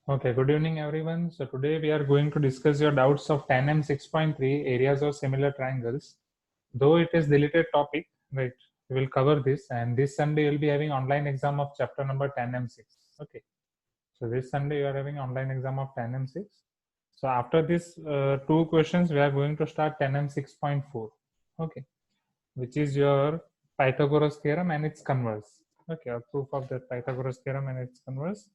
Okay, good evening everyone. So today we are going to discuss your doubts of 10M 6.3 areas of similar triangles. Though it is deleted topic, right? We will cover this, and this Sunday you'll be having online exam of chapter number 10M6. Okay. So this Sunday you are having online exam of 10M6. So after this two questions, we are going to start 10M 6.4. Okay, which is your Pythagoras theorem and its converse. Okay, a proof of that Pythagoras theorem and its converse.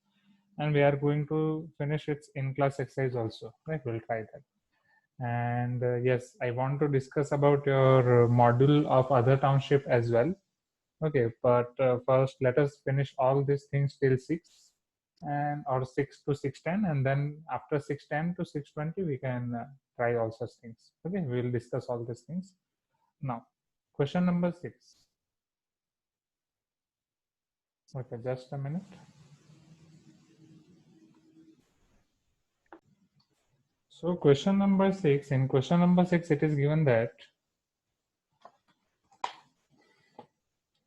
And we are going to finish its in-class exercise also, right? We'll try that. And yes, I want to discuss about your module of other township as well. Okay, but first let us finish all these things till 6 and or 6 to 6:10, and then after 6:10 to 6:20 we can try all such things. Okay, we will discuss all these things now. Question number 6. Okay, just a minute. So question number 6, in question number 6 it is given that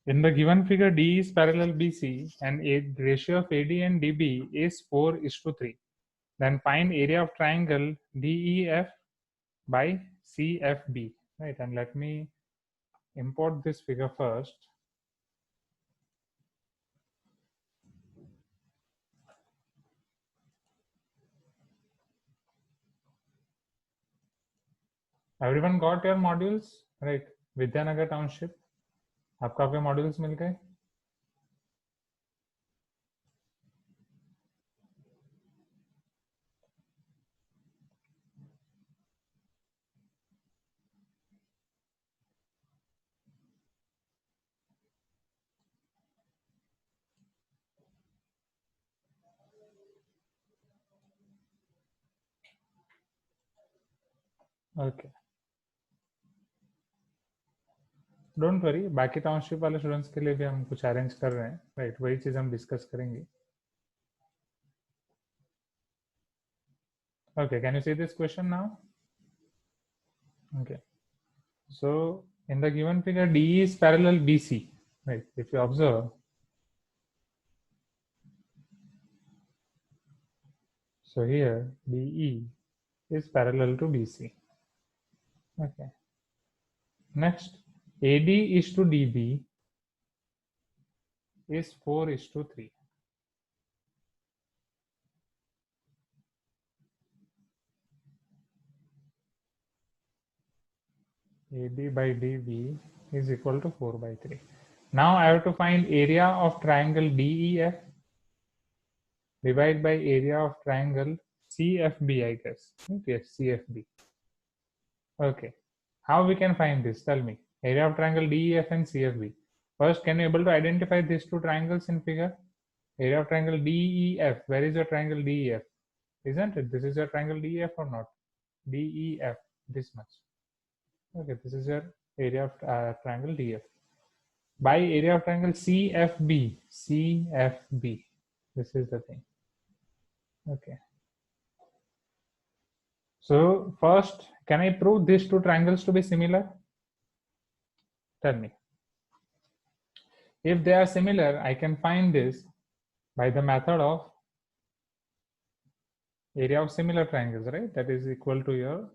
in the given figure D is parallel BC and a ratio of AD and DB is 4:3, then find area of triangle DEF by CFB, right? And let me import this figure first. Everyone got your modules, right? Vidyanagar Township, आपको आपके modules मिल गए? Okay. Don't worry, बाकी township वाले students के लिए भी हम कुछ अरेंज कर रहे हैं, राइट? वही चीज हम डिस्कस करेंगे. Okay, can you see this question now? Okay, so in the given figure DE is parallel BC, right? If you observe, so here DE is parallel to BC. Okay, next AD is to DB is 4:3. AD by DB is equal to 4/3. Now I have to find area of triangle DEF divided by area of triangle CFB, I guess. Yes, CFB. Okay. How we can find this? Tell me. Area of triangle DEF and CFB. First, can you able to identify these two triangles in figure? Area of triangle DEF. Where is your triangle DEF? Isn't it? This is your triangle DEF or not? DEF. This much. Okay. This is your area of triangle DEF. By area of triangle CFB. CFB. This is the thing. Okay. So first, can I prove these two triangles to be similar? Tell me. If they are similar, I can find this by the method of area of similar triangles, right? That is equal to your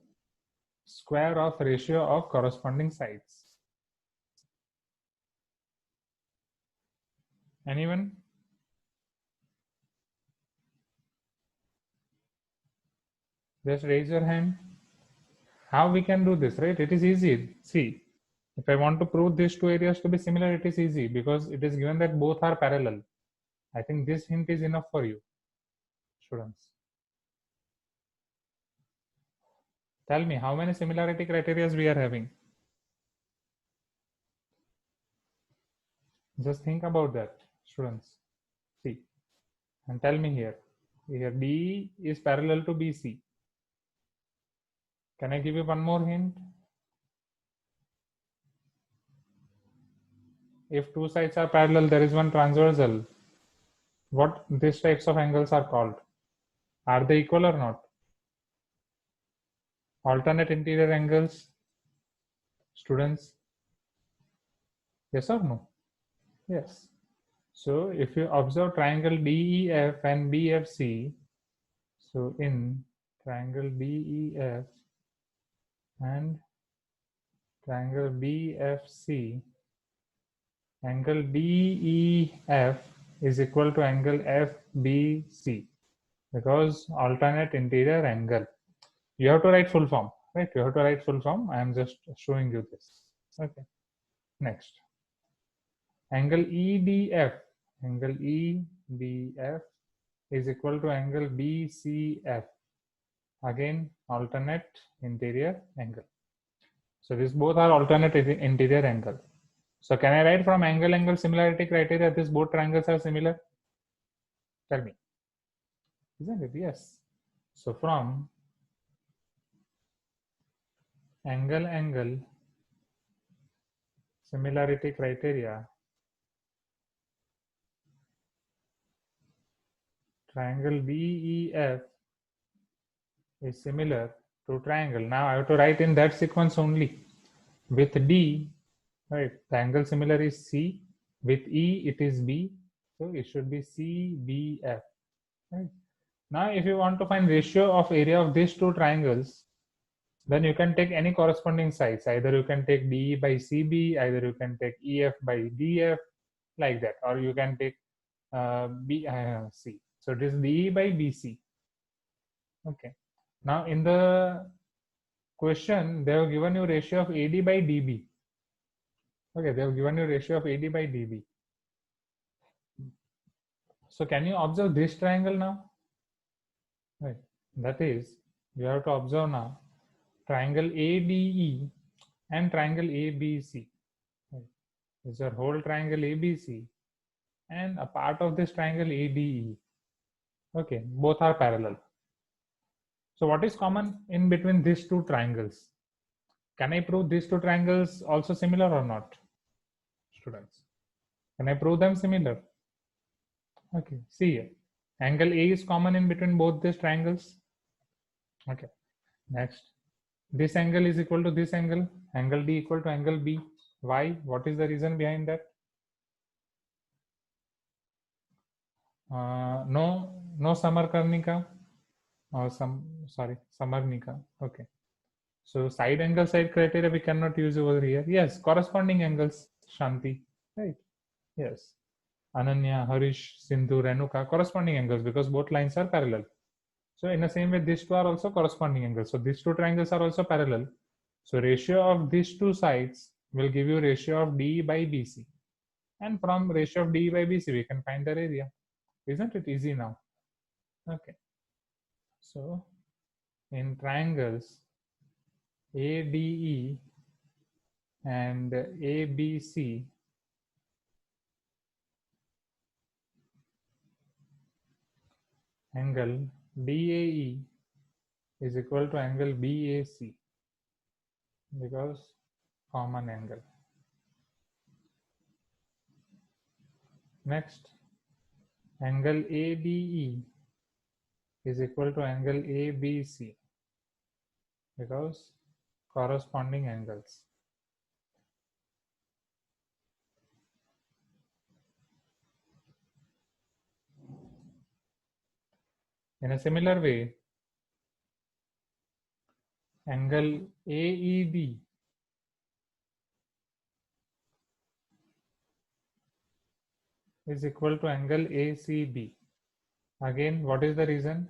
square of ratio of corresponding sides. Anyone? Just raise your hand. How we can do this, right? It is easy. See, if I want to prove these two areas to be similar, it is easy because it is given that both are parallel. I think this hint is enough for you, students. Tell me, how many similarity criteria we are having? Just think about that, students. See, and tell me here. Here D is parallel to BC. Can I give you one more hint? If two sides are parallel, there is one transversal. What these types of angles are called? Are they equal or not? Alternate interior angles, students? Yes or no? Yes. So if you observe triangle DEF and BFC, So in triangle BEF and triangle BFC, angle DEF is equal to angle FBC because alternate interior angle. You have to write full form, right? You have to write full form. I am just showing you this. Okay. Next, angle EDF. Angle EDF is equal to angle BCF. Again, alternate interior angle. So these both are alternate interior angle. So can I write from angle similarity criteria these both triangles are similar? Tell me. Isn't it? Yes. So from angle similarity criteria, triangle BEF is similar to triangle. Now I have to write in that sequence only. With D, right, the angle similar is C. With E, it is B. So it should be CBF. Right. Now, if you want to find ratio of area of these two triangles, then you can take any corresponding sides. Either you can take DE by CB, either you can take EF by DF, like that, or you can take C. So it is DE by BC. Okay. Now in the question, they have given you ratio of AD by DB. Okay, they have given you ratio of AD by DB. So can you observe this triangle now? Right. That is, you have to observe now triangle ADE and triangle ABC. Right. This is your whole triangle ABC and a part of this triangle ADE. Okay, both are parallel. So what is common in between these two triangles? Can I prove these two triangles also similar or not? Students, can I prove them similar? Okay, see here. Angle A is common in between both these triangles. Okay, next. This angle is equal to this angle. Angle D equal to angle B. Why? What is the reason behind that? No Samarkarnika or Samarnika. Okay. So side angle side criteria we cannot use over here. Yes, corresponding angles. Shanti, right? Yes. Ananya, Harish, Sindhu, Renuka, corresponding angles because both lines are parallel. So in the same way, these two are also corresponding angles. So these two triangles are also parallel. So ratio of these two sides will give you ratio of D by BC. And from ratio of D by BC, we can find their area. Isn't it easy now? Okay. So in triangles ADE and ABC, angle DAE is equal to angle BAC because common angle. Next, angle ABE is equal to angle ABC because corresponding angles. In a similar way, angle AEB is equal to angle ACB. Again, what is the reason?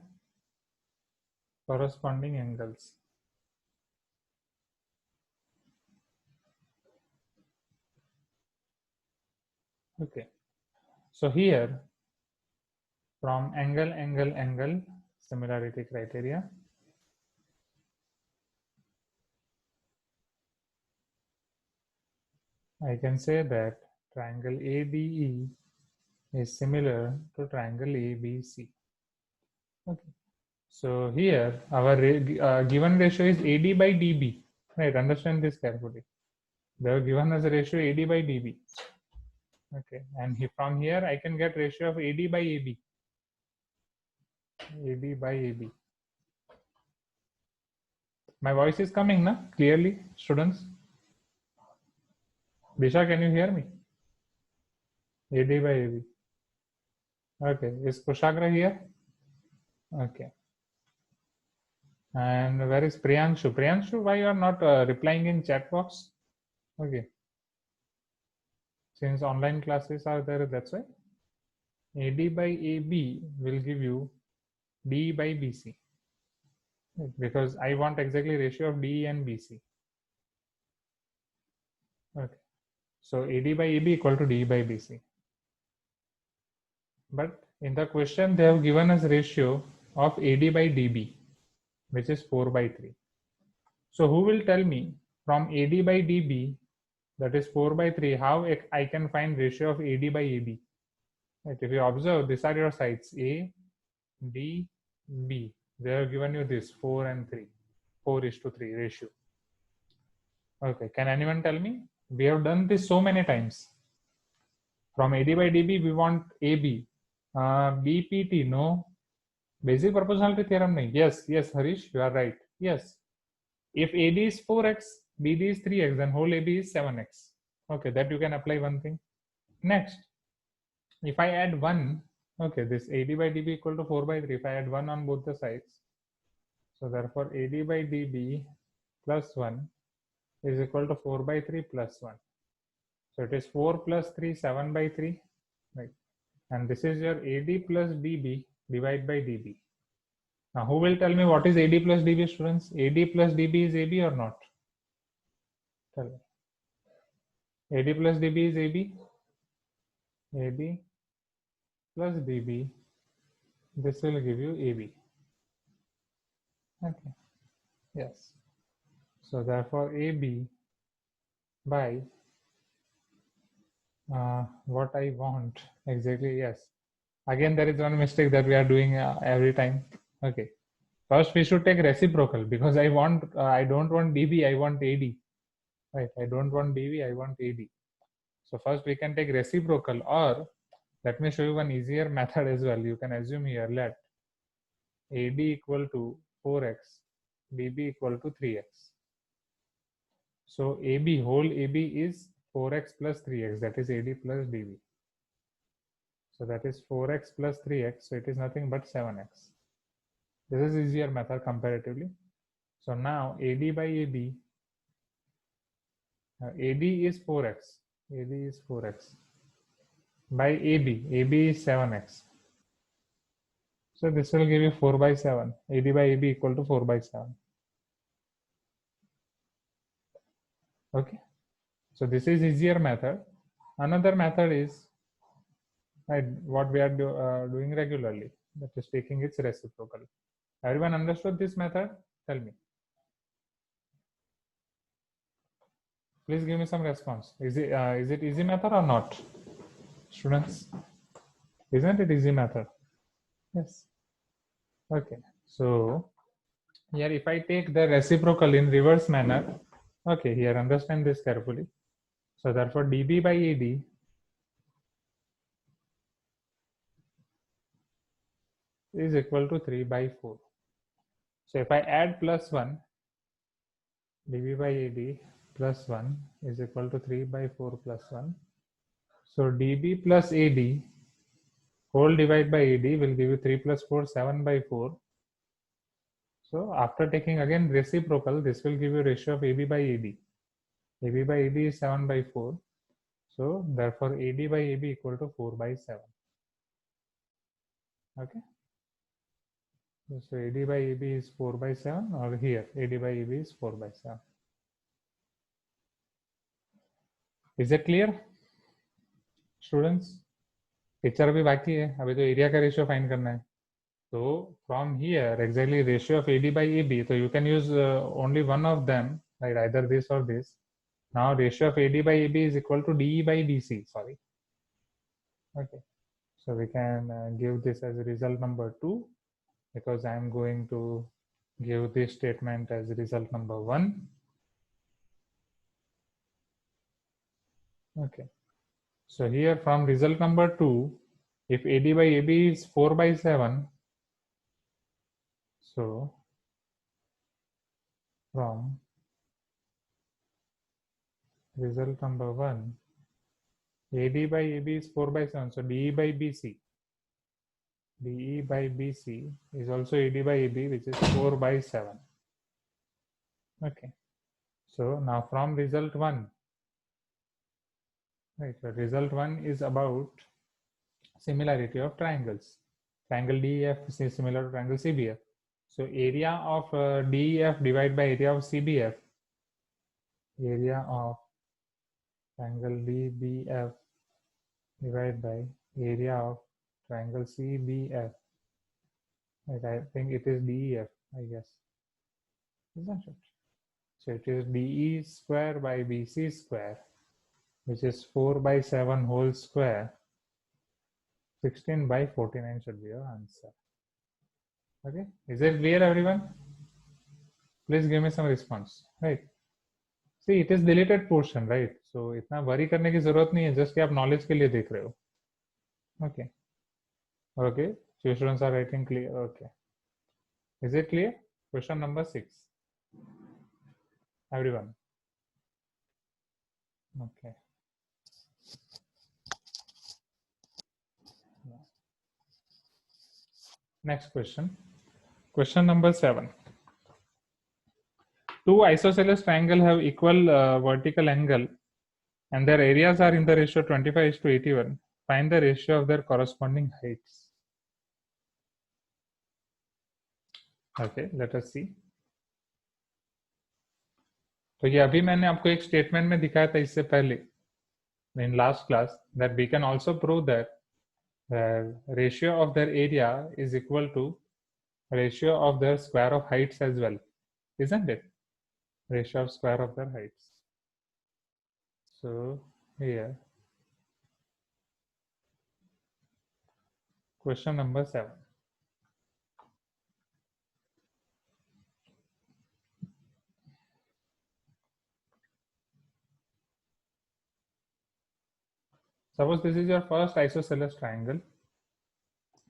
Corresponding angles. Okay. So here, from angle similarity criteria, I can say that triangle ADE is similar to triangle ABC. Okay. So here our given ratio is AD by DB. Right, understand this carefully. They are given as a ratio AD by DB. Okay, and from here I can get ratio of AD by AB. AD by AB. My voice is coming, na? Clearly, students? Disha, can you hear me? AD by AB. Okay, is Kushagra here? Okay. And where is Priyanshu? Priyanshu, why you are not replying in chat box? Okay. Since online classes are there, that's why. AD by AB will give you D by BC. Because I want exactly ratio of D and BC. Okay. So AD by AB equal to D by BC. But in the question, they have given us ratio of AD by DB, which is 4 by 3. So who will tell me from AD by DB, that is 4 by 3, how I can find ratio of AD by AB? Right. If you observe, these are your sides A, D, B. They have given you this 4 and 3, 4:3 ratio. Okay, can anyone tell me? We have done this so many times. From AD by DB, we want AB. BPT, no. Basic proportionality theorem, nahi. Yes, Harish, you are right. Yes. If AD is 4x, BD is 3x, then whole AB is 7x. Okay, that you can apply one thing. Next, if I add 1, okay, this AD by DB equal to 4 by 3. If I add 1 on both the sides, so therefore AD by DB plus 1 is equal to 4 by 3 plus 1. So it is 4 plus 3, 7 by 3, right? And this is your AD plus DB divided by DB. Now, who will tell me what is AD plus DB, students? AD plus DB is AB or not? Tell me. AD plus DB is AB. AD plus DB. This will give you AB. Okay. Yes. So therefore, AB by what I want exactly. Yes. Again, there is one mistake that we are doing every time. Okay. First, we should take reciprocal because I want. I don't want DB. I want AD. Right. I don't want DB. I want AD. So first, we can take reciprocal, or let me show you one easier method as well. You can assume here let AD equal to 4x, DB equal to 3x. So AB, whole AB is 4x plus 3x, that is AD plus DB. So that is 4x plus 3x, so it is nothing but 7x. This is easier method comparatively. So now AD by AB, AD is 4x, AD is 4x, by AB, AB is 7x. So this will give you 4 by 7, AD by AB equal to 4 by 7. Okay, so this is easier method. Another method is right, what we are doing regularly, that is taking its reciprocal. Everyone understood this method? Tell me. Please give me some response. Is it easy method or not? Students, isn't it easy method? Yes. Okay. So here if I take the reciprocal in reverse manner, okay, here understand this carefully. So therefore dB by AD is equal to 3 by 4. So if I add plus 1, dB by AD plus 1 is equal to 3 by 4 plus 1. So dB plus AD whole divided by AD will give you 3 plus 4, 7 by 4. So after taking again reciprocal, this will give you ratio of AB by AD. AB by AD is 7 by 4. So therefore AD by AB equal to 4 by 7. Okay. So AD by AB is 4 by 7, or here AD by AB is 4 by 7. Is it clear? Students, picture अभी बाकी है, अभी तो area का ratio find करना है. So from here exactly ratio of AD by AB, so you can use only one of them, right? Either this or this. Now ratio of AD by AB is equal to DE by BC. Sorry. Okay. So we can give this as result number 2, because I am going to give this statement as result number 1. Okay. So here from result number 2, if AD by AB is 4 by 7, so from result number 1, AD by AB is 4 by 7, so DE by BC DE by BC is also AD by AB, which is 4 by 7. Okay. So now from result 1, right, so result 1 is about similarity of triangles. Triangle DEF is similar to triangle CBF. So area of DEF divided by area of CBF, area of triangle DBF divided by area of triangle CBF. Right, I think it is DEF, I guess, isn't it? So it is DE square by BC square, which is 4 by 7 whole square. 16 by 49 should be your answer. Okay, is it clear, everyone? Please give me some response. Right. See, it is deleted portion, right? So इतना worry करने की जरूरत नहीं है, just कि आप knowledge के लिए देख रहे हो. Okay. Okay. Few students are writing clear. Okay. Is it clear? Question number 6. Everyone. Okay. Next question. Question number 7. Two isosceles triangles have equal vertical angle and their areas are in the ratio 25:81. Find the ratio of their corresponding heights. Okay, let us see. तो ये अभी मैंने आपको एक statement में दिखाया था इससे पहले in last class that we can also prove that the ratio of their area is equal to ratio of their square of heights as well, isn't it? Ratio of square of their heights. So here, question number 7. Suppose this is your first isosceles triangle,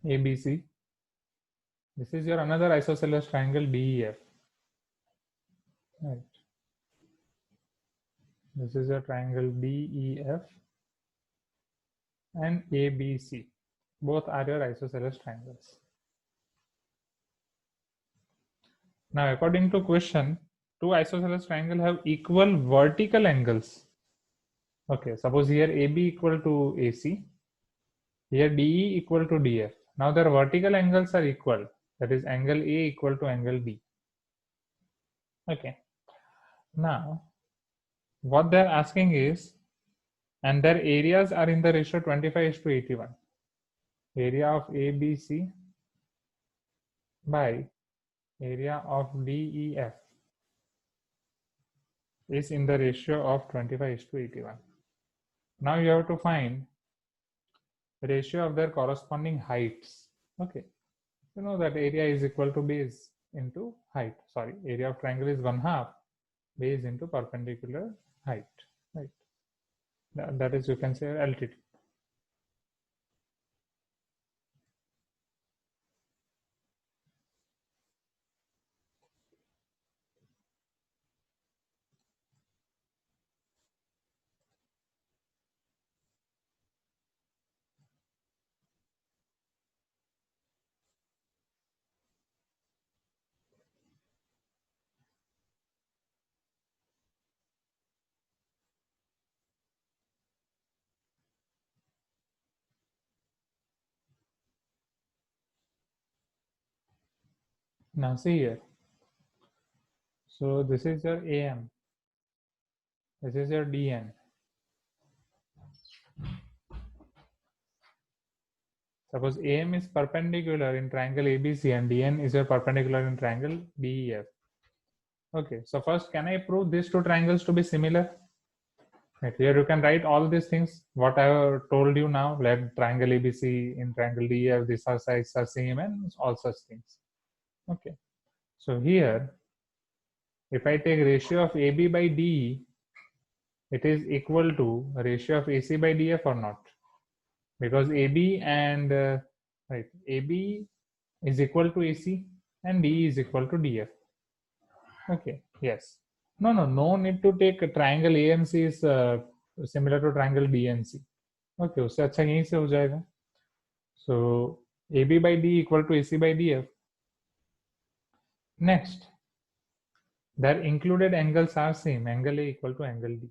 ABC. This is your another isosceles triangle, DEF. Right. This is your triangle DEF and ABC. Both are your isosceles triangles. Now, according to question, two isosceles triangles have equal vertical angles. Okay, suppose here AB equal to AC, here DE equal to DF. Now their vertical angles are equal. That is angle A equal to angle B. Okay. Now, what they're asking is, and their areas are in the ratio 25:81. Area of ABC by area of DEF is in the ratio of 25:81. Now you have to find the ratio of their corresponding heights. Okay, you know that area is equal to base into height. Sorry, area of triangle is 1/2 base into perpendicular height. Right. That is, you can say, altitude. Now see here. So this is your AM. This is your DN. Suppose AM is perpendicular in triangle ABC and DN is your perpendicular in triangle DEF. Okay, so first, can I prove these two triangles to be similar? Right, here you can write all these things, what I have told you now, like triangle ABC in triangle DEF, these are sides are same and all such things. Okay, so here, if I take ratio of AB by DE, it is equal to ratio of AC by DF or not? Because AB and right, AB is equal to AC and DE is equal to DF. Okay, yes. No need to take a triangle AMC is similar to triangle DNC. Okay, उससे अच्छा यहीं से हो जाएगा. So AB by D equal to AC by DF. Next, their included angles are same, angle A equal to angle D.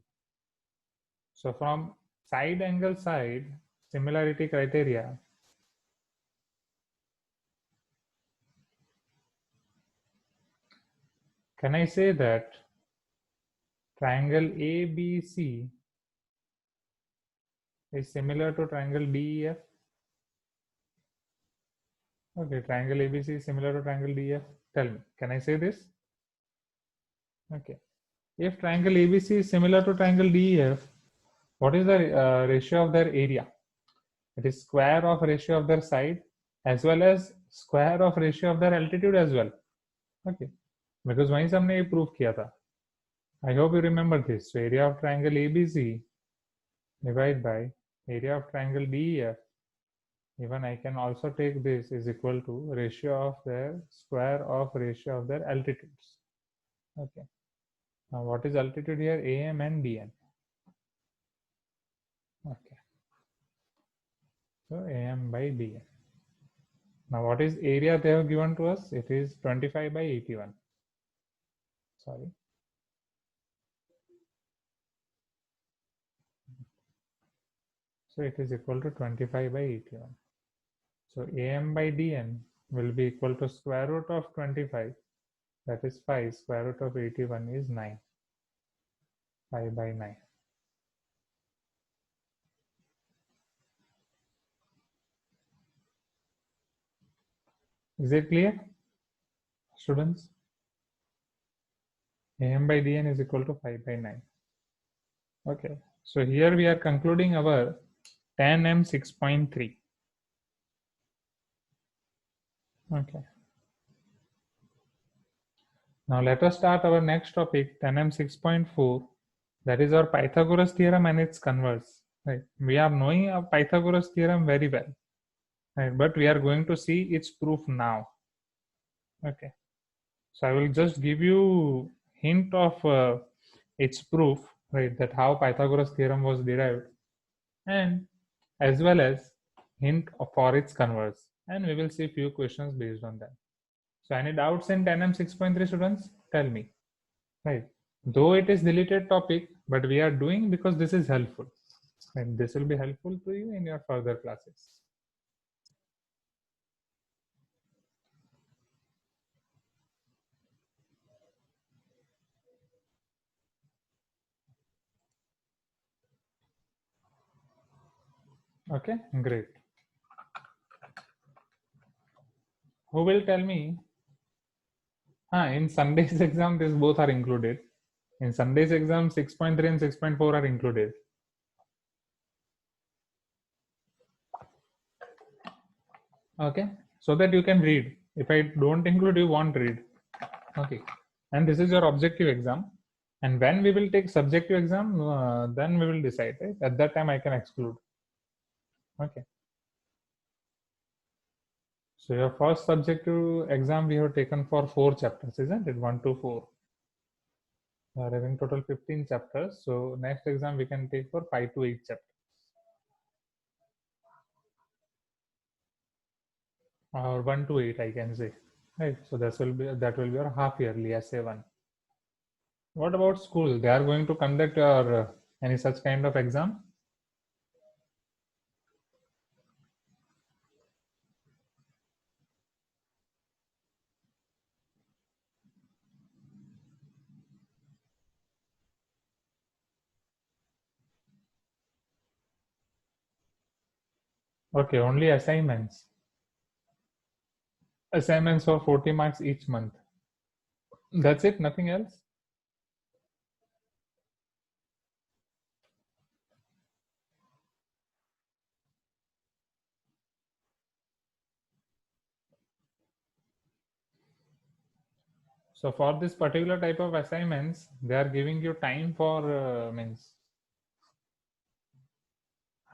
So from side angle side, similarity criteria, can I say that triangle ABC is similar to triangle DEF? Okay, triangle ABC is similar to triangle DEF. Tell me, can I say this? Okay. If triangle ABC is similar to triangle DEF, what is the ratio of their area? It is square of ratio of their side as well as square of ratio of their altitude as well. Okay. Because वहीं से हमने ये prove किया था. I hope you remember this. So area of triangle ABC divided by area of triangle DEF. Even I can also take this is equal to ratio of their square of ratio of their altitudes. Okay. Now what is altitude here? AM and DN. Okay. So AM by DN. Now what is area they have given to us? It is 25 by 81. Sorry. So it is equal to 25 by 81. So AM by DN will be equal to square root of 25. That is 5. Square root of 81 is 9. 5 by 9. Is it clear, students? AM by DN is equal to 5 by 9. Okay. So here we are concluding our tan M 6.3. Okay. Now let us start our next topic, tan M 6.4. That is our Pythagoras theorem and its converse. Right. We are knowing our Pythagoras theorem very well. Right. But we are going to see its proof now. Okay. So I will just give you hint of its proof, right? That how Pythagoras theorem was derived, and as well as hint for its converse. And we will see few questions based on that. So any doubts in tan M 6.3, students? Tell me. Right. Though it is deleted topic, but we are doing because this is helpful. And this will be helpful to you in your further classes. Okay, great. Who will tell me? In Sunday's exam, these both are included. In Sunday's exam, 6.3 and 6.4 are included. Okay, so that you can read. If I don't include, you won't read. Okay, and this is your objective exam. And when we will take subjective exam, then we will decide. Right? At that time, I can exclude. Okay. So your first subjective exam we have taken for 4 chapters, isn't it? 1 to 4. We are having total 15 chapters. So next exam we can take for 5 to 8 chapters. Or 1 to 8, I can say. Right. So that will be your half yearly essay 1. What about school? They are going to conduct your any such kind of exam? Okay, only assignments. Assignments for 40 marks each month. That's it, nothing else? So for this particular type of assignments, they are giving you time for means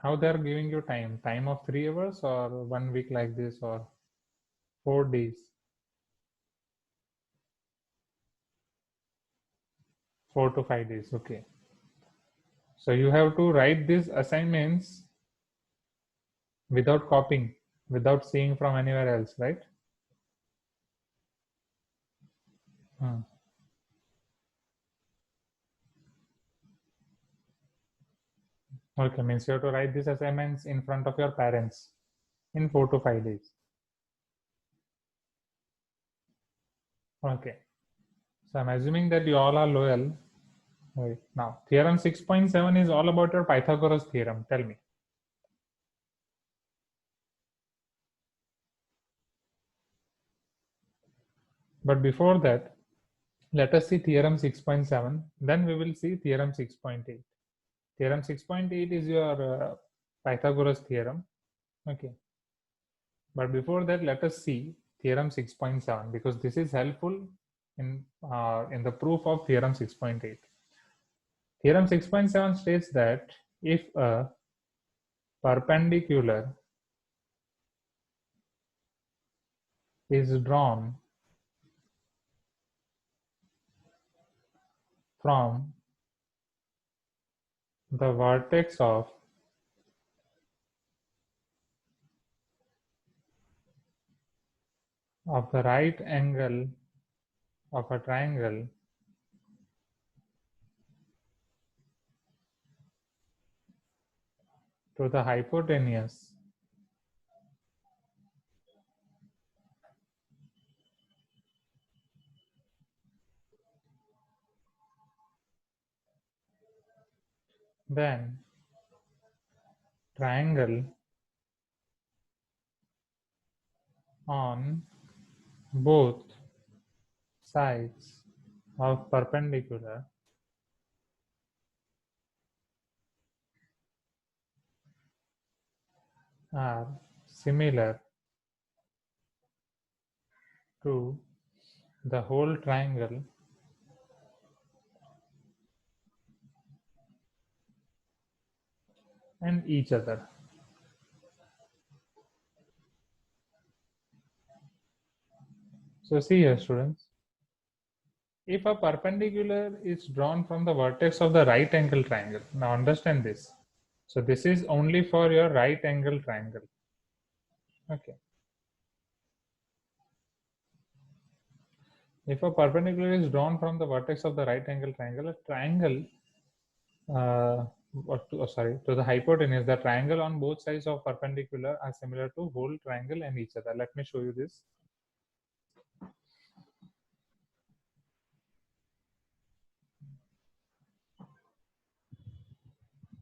how they are giving you time of 3 hours or 1 week like this or 4 days, 4 to 5 days. Okay, so you have to write these assignments without copying, without seeing from anywhere else, right? Okay, means you have to write these assignments in front of your parents in 4 to 5 days. Okay, so I'm assuming that you all are loyal. Right. Now, theorem 6.7 is all about your Pythagoras theorem. Tell me. But before that, let us see theorem 6.7. Then we will see theorem 6.8. Theorem 6.8 is your Pythagoras theorem. Okay. But before that, let us see theorem 6.7 because this is helpful in the proof of theorem 6.8. Theorem 6.7 states that if a perpendicular is drawn from the vertex of the right angle of a triangle to the hypotenuse, then triangle on both sides of perpendicular are similar to the whole triangle and each other. So see here, students, if a perpendicular is drawn from the vertex of the right angle triangle, now understand this. So this is only for your right angle triangle. Okay. If a perpendicular is drawn from the vertex of the right angle triangle, a triangle to the hypotenuse, the triangle on both sides of perpendicular are similar to whole triangle and each other. Let me show you this.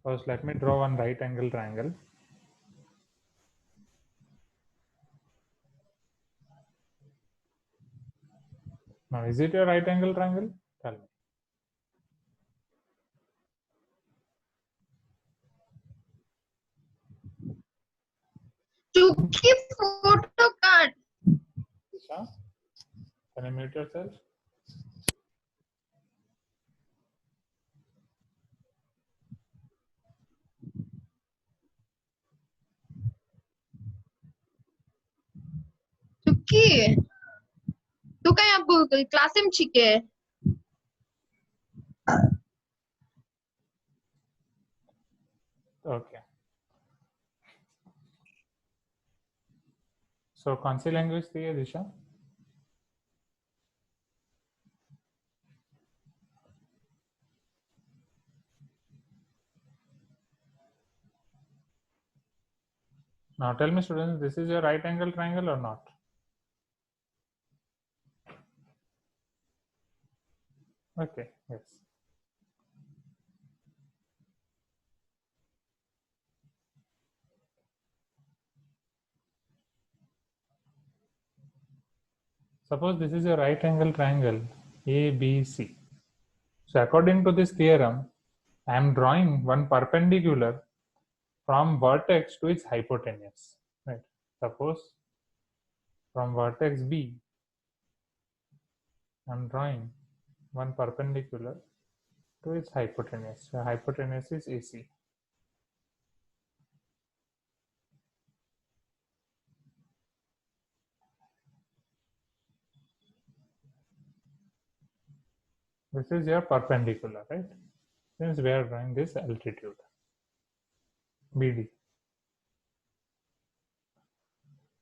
First, let me draw one right angle triangle. Now, is it a right angle triangle? Tell me. Chuki photo card. Isha, can you mute yourself? Chuki. तू काय क्लासेम छिके? Okay. So, कौन सी language थी ये दिशा? Now tell me, students, this is your right angle triangle or not? Okay, yes. Suppose this is your right angle triangle ABC. So according to this theorem, I am drawing one perpendicular from vertex to its hypotenuse. Right. Suppose from vertex B, I am drawing one perpendicular to its hypotenuse. So hypotenuse is AC. This is your perpendicular, right? Since we are drawing this altitude, BD.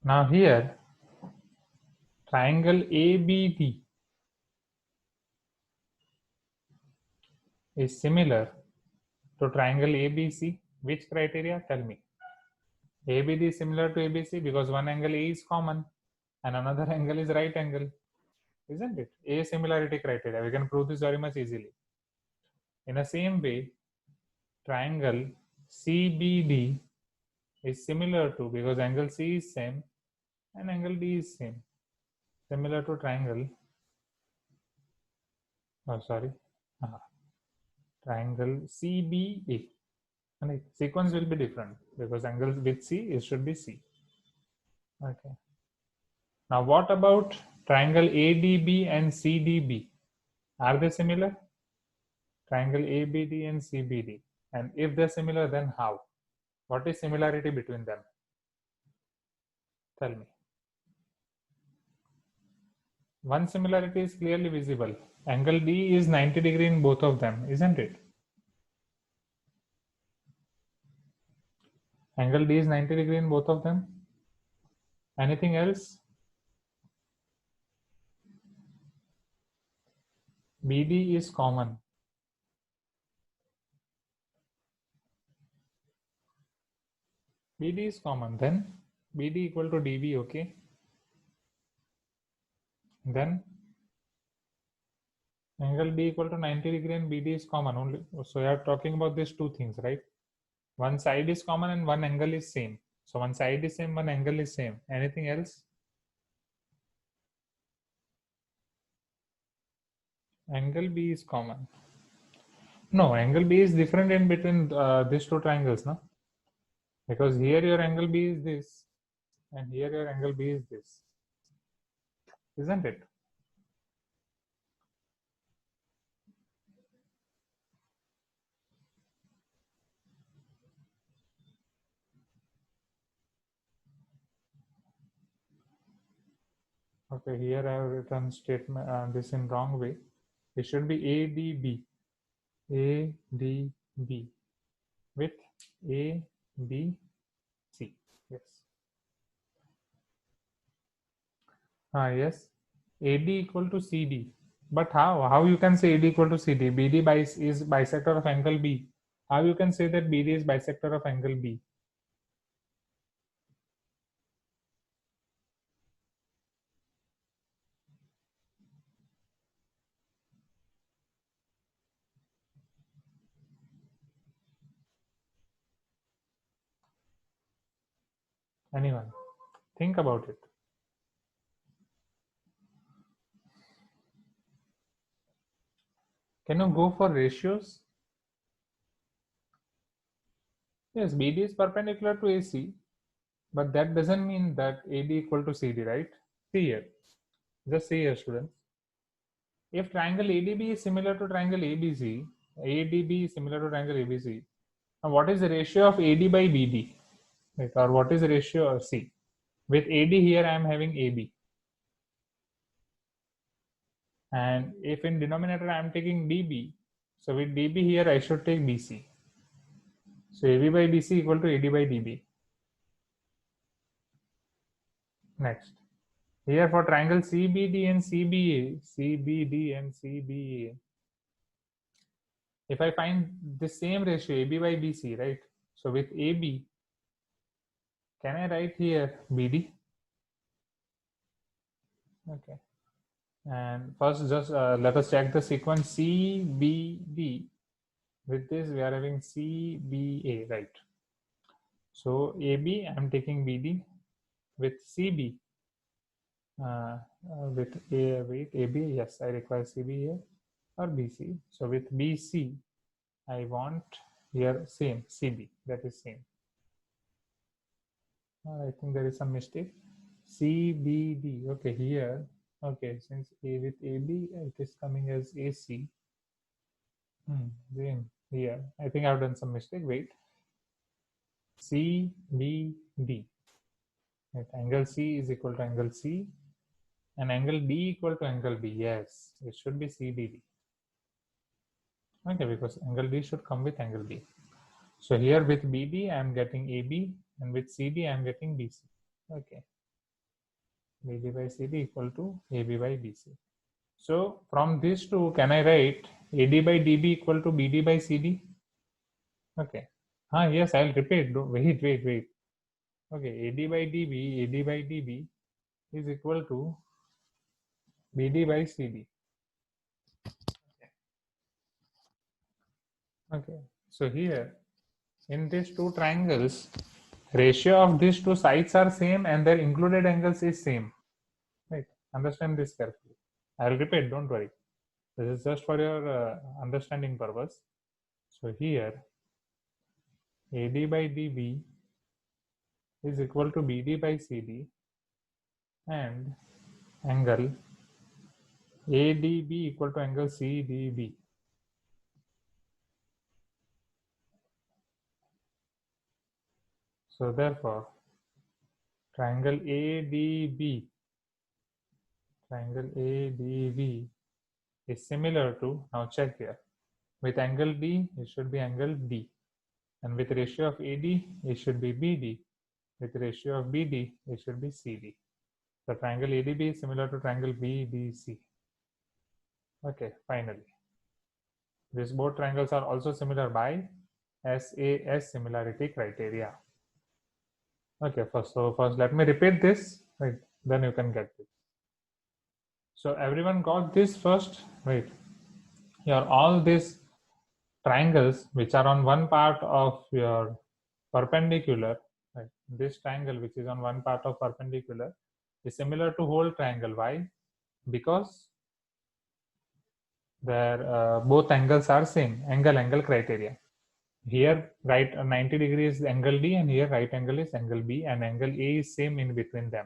Now here, triangle ABD is similar to triangle ABC. Which criteria? Tell me. ABD is similar to ABC because one angle A is common and another angle is right angle, isn't it? A similarity criteria. We can prove this very much easily. In the same way, triangle CBD is similar to, because angle C is same and angle D is same, similar to triangle, triangle CBA. And sequence will be different because angle with C, it should be C. Okay. Now what about triangle ADB and CDB? Are they similar? Triangle ABD and CBD. And if they're similar, then how? What is similarity between them? Tell me. One similarity is clearly visible. Angle D is 90 degree in both of them, isn't it? Angle D is 90 degree in both of them. Anything else? BD is common. BD is common. Then BD equal to DB, okay? Then angle D equal to 90 degree and BD is common only. So you are talking about these two things, right? One side is common and one angle is same. So one side is same, one angle is same. Anything else? Angle B is common. No, angle B is different in between these two triangles, no? Because here your angle B is this and here your angle B is this. Isn't it? Okay, here I have written statement this in wrong way. It should be ADB. ADB with ABC. Yes. Yes. AD equal to CD. But how? How you can say AD equal to CD? BD is bisector of angle B. How you can say that BD is bisector of angle B? Anyone? Think about it. Can you go for ratios? Yes, BD is perpendicular to AC, but that doesn't mean that AD equal to CD, right? See here. Just see here, students. If triangle ADB is similar to triangle ABC, ADB is similar to triangle ABC, now what is the ratio of AD by BD? Right? Or what is the ratio of C? With AD here I am having AB. And if in denominator I am taking DB, so with DB here I should take BC. So AB by BC equal to AD by DB. Next. Here for triangle CBD and CBA, if I find the same ratio AB by BC, right? So with AB, can I write here BD? Okay. And first just let us check the sequence CBD. With this we are having CBA, right? So AB, I'm taking BD. With CB, with AB, yes, I require CB here, or BC. So with BC, I want here same CB, that is same. I think there is some mistake. CBD, okay, here, okay, since A with AB, it is coming as AC. Same here. I think I've done some mistake. Wait. CBD. Right. Angle C is equal to angle C and angle D equal to angle B. Yes, it should be CBD. Okay, because angle D should come with angle B. So here with BD, I am getting AB and with CD, I am getting BC. Okay. BD by CD equal to AB by BC. So from these two, can I write AD by DB equal to BD by CD? Okay. Yes, I'll repeat. Wait. Okay, AD by DB is equal to BD by CD. Okay. So here, in these two triangles, ratio of these two sides are same and their included angles is same. Right. Understand this carefully. I'll repeat, don't worry. This is just for your understanding purpose. So here, AD by DB is equal to BD by CD and angle ADB equal to angle CDB. So therefore, triangle ADB is similar to, now check here, with angle D it should be angle D, and with ratio of AD it should be BD, with ratio of BD it should be CD. The triangle ADB is similar to triangle BDC. Okay, finally. These both triangles are also similar by SAS similarity criteria. Okay, first let me repeat this, right? Then you can get it. So everyone got this first, right? Here all these triangles which are on one part of your perpendicular, right? This triangle which is on one part of perpendicular is similar to whole triangle. Why? Because their both angles are same, angle criteria. Here right 90 degrees angle D and here right angle is angle B and angle A is same in between them.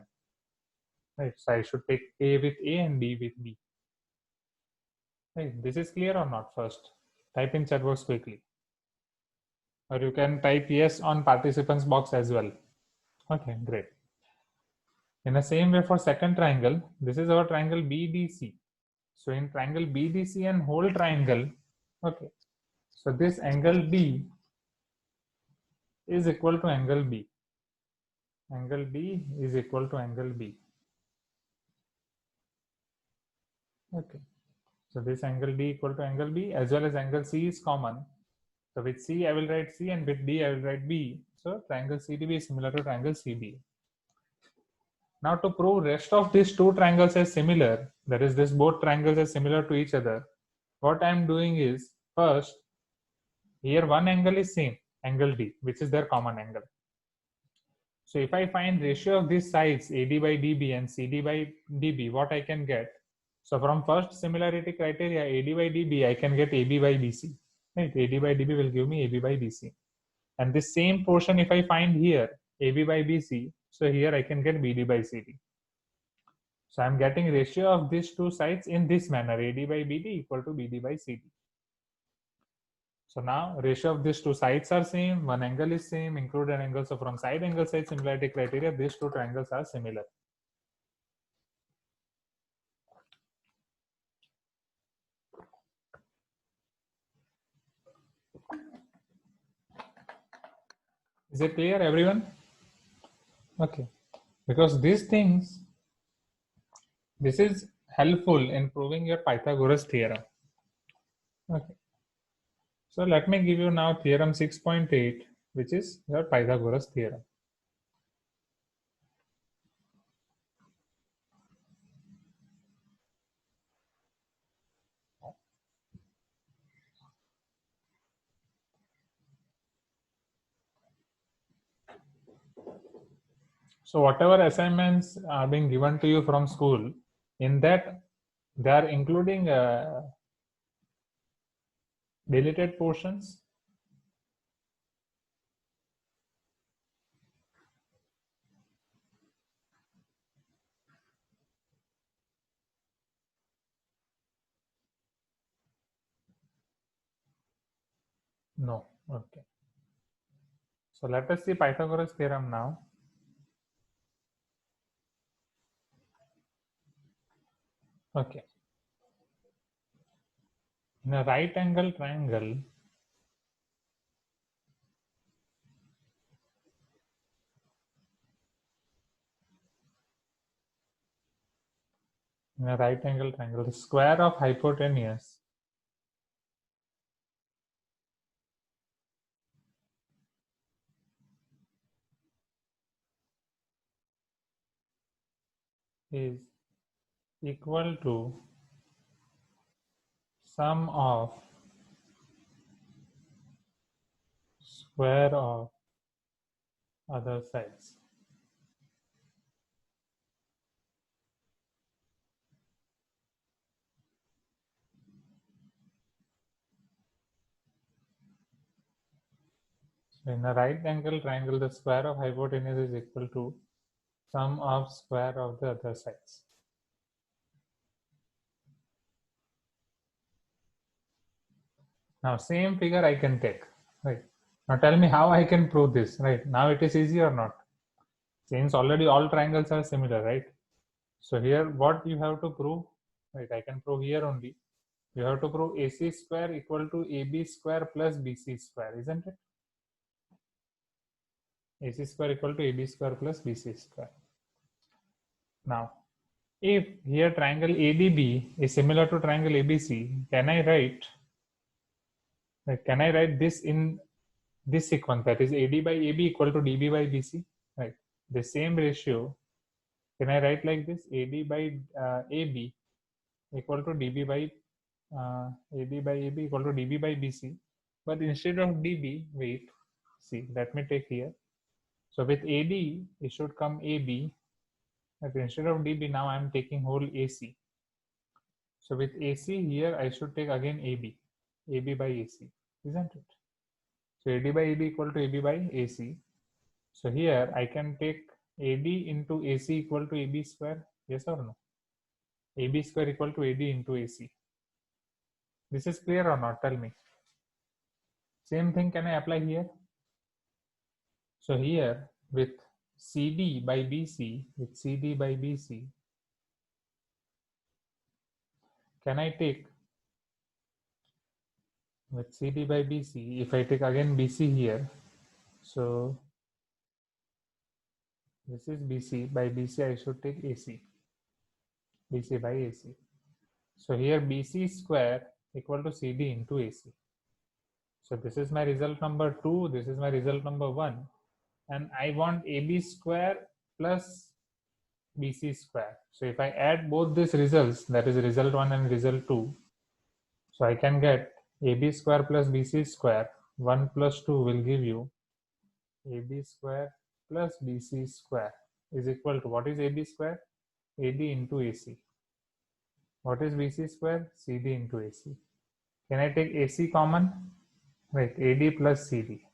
Right, so I should take A with A and B with B. Right, this is clear or not? First, type in chat box quickly. Or you can type yes on participants box as well. Okay, great. In the same way for second triangle, this is our triangle BDC. So in triangle BDC and whole triangle, okay, so this angle D is equal to angle B. Angle D is equal to angle B. Okay, so this angle D equal to angle B as well as angle C is common. So with C I will write C and with D I will write B. So triangle CDB is similar to triangle CB. Now to prove rest of these two triangles as similar, that is this both triangles are similar to each other, what I am doing is first here one angle is same, angle D, which is their common angle. So if I find ratio of these sides AD by DB and CD by DB, what I can get? So from first similarity criteria AD by DB, I can get AB by BC. Right? AD by DB will give me AB by BC. And this same portion if I find here AB by BC, so here I can get BD by CD. So I'm getting ratio of these two sides in this manner, AD by BD equal to BD by CD. So now ratio of these two sides are same, one angle is same, included angle. So from side angle side similarity criteria, these two triangles are similar. Is it clear, everyone? Okay, because these things, this is helpful in proving your Pythagoras theorem. Okay, so let me give you now theorem 6.8, which is your Pythagoras theorem. So whatever assignments are being given to you from school, in that they are including deleted portions. No. Okay. So let us see Pythagoras theorem now. Okay. In a right angle triangle, In a right angle triangle, the square of hypotenuse is equal to sum of square of other sides. So in a right angle triangle, the square of hypotenuse is equal to sum of square of the other sides. Now same figure I can take, right? Now tell me how I can prove this, right? Now it is easy or not? Since already all triangles are similar, right? So here what you have to prove, right? I can prove here only. You have to prove AC square equal to AB square plus BC square, isn't it? AC square equal to AB square plus BC square. Now, if here triangle ADB is similar to triangle ABC, can I write this in this sequence, that is AD by AB equal to DB by BC, right? The same ratio, can I write like this? AD by AB equal to DB by AD by AB equal to DB by BC. But instead of DB, wait, see, let me take here. So with AD, it should come AB. But instead of DB, now I am taking whole AC. So with AC here, I should take again AB, AB by AC, isn't it? So AD by AB equal to AB by AC. So here I can take AD into AC equal to AB square, yes or no? AB square equal to AD into AC. This is clear or not? Tell me. Same thing can I apply here? So here with CD by BC, can I take with CD by BC, if I take again BC here, so this is BC, by BC I should take AC, BC by AC. So here BC square equal to CD into AC. So this is my result number 2, this is my result number 1, and I want AB square plus BC square. So if I add both these results, that is result 1 and result 2, so I can get AB square plus BC square, 1 plus 2 will give you AB square plus BC square is equal to, what is AB square? AD into AC. What is BC square? CD into AC. Can I take AC common? Right, AD plus CD.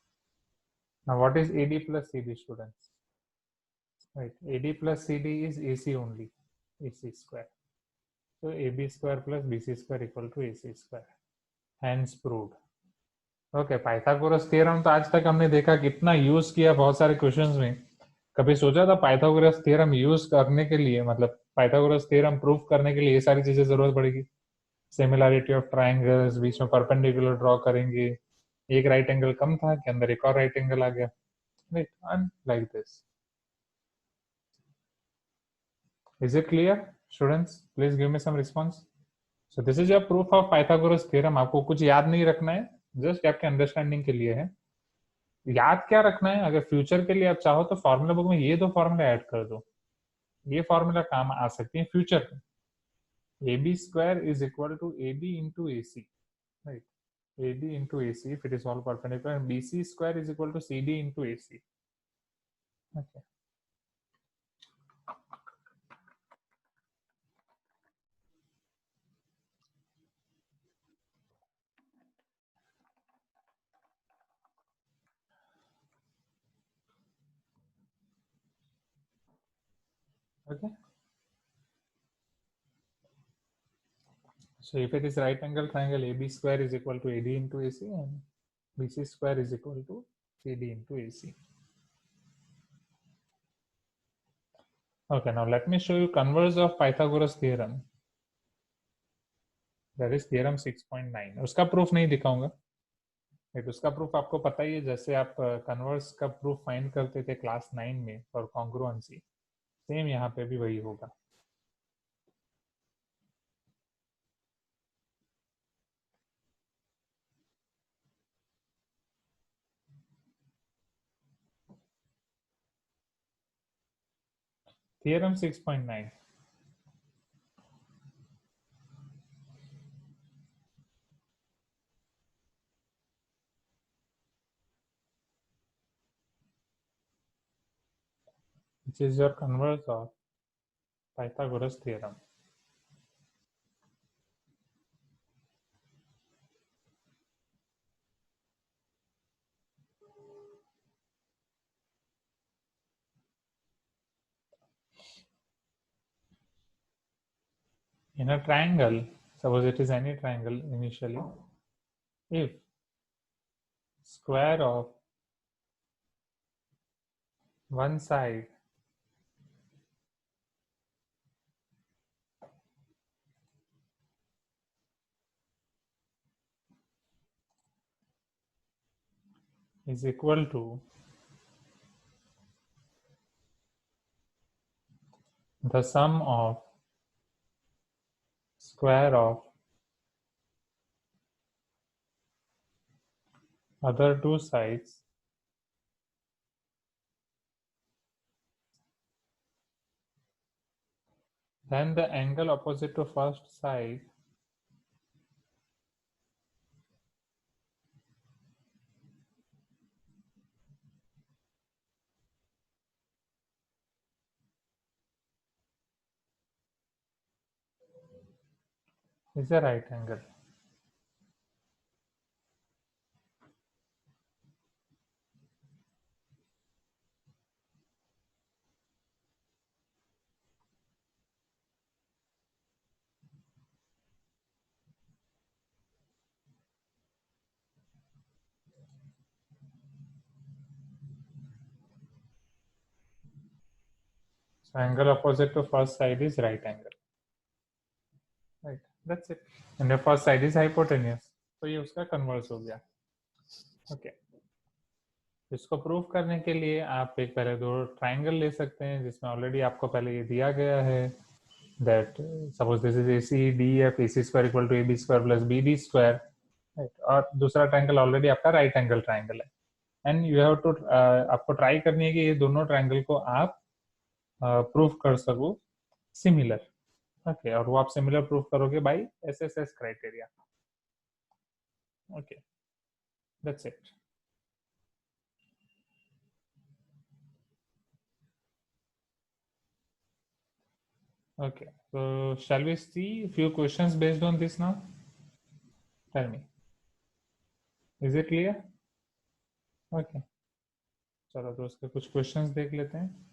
Now what is AD plus CD, students? Right, AD plus CD is AC only, AC square. So AB square plus BC square equal to AC square. Hence proved. Okay, Pythagoras theorem तो आज तक हमने देखा कितना use किया बहुत सारे questions में. कभी सोचा था पाइथागोरस थ्योरम यूज करने के लिए, मतलब पाइथागोरस थ्योरम प्रूफ करने के लिए ये सारी चीजें जरूरत पड़ेगी? सिमिलैरिटी ऑफ ट्रायंगल्स, बीच में परपेंडिकुलर ड्रॉ करेंगे, एक राइट एंगल कम था कि अंदर एक और राइट एंगल आ गया, right? And like this. Is it clear students? Please give me some response. So this is your proof of Pythagoras theorem. आपको कुछ याद नहीं रखना है, जस्ट आपके अंडरस्टैंडिंग के लिए है. याद क्या रखना है, अगर फ्यूचर के लिए आप चाहो तो फॉर्मूला बुक में ये दो फॉर्मूला ऐड कर दो, ये फॉर्मूला काम आ सकती है फ्यूचर में. AB square is equal to AD into AC, right? AD into AC if it is all perpendicular, and BC square is equal to CD into AC. Okay. Okay. So if it is right angle triangle, AB square is equal to AD into AC and BC square is equal to CD into AC. Okay, now let me show you converse of Pythagoras theorem. That is theorem 6.9. उसका proof नहीं दिखाऊंगा, उसका proof आपको पता ही है. जैसे आप converse का प्रूफ फाइंड करते थे क्लास 9 में फॉर कॉन्ग्रुएंसी, सेम यहाँ पे भी वही होगा. Theorem 6.9. Which is your converse of Pythagoras theorem. In a triangle, suppose it is any triangle initially, if square of one side is equal to the sum of square of other two sides, then the angle opposite to first side is a right angle. So angle opposite to first side is right angle. Right, that's it. And the first side is hypotenuse. तो ये उसका converse हो गया. Okay, इसको prove करने के लिए आप एक पहले दो ट्राइंगल ले सकते हैं जिसमें ऑलरेडी आपको पहले ये दिया गया है that suppose this is ACDF AC square equal to AB square plus BD square, right? और दूसरा ट्राइंगल ऑलरेडी आपका राइट एंगल ट्राइंगल है एंड यू हैव टू आपको ट्राई करनी है कि ये दोनों ट्राइंगल को आप प्रूफ कर सको सिमिलर. ओके, और वो आप सिमिलर प्रूफ करोगे by SSS criteria. Okay, that's it. Okay, so shall we see a few questions based on this now? Tell me. Is it clear? Okay. चलो तो उसके कुछ questions देख लेते हैं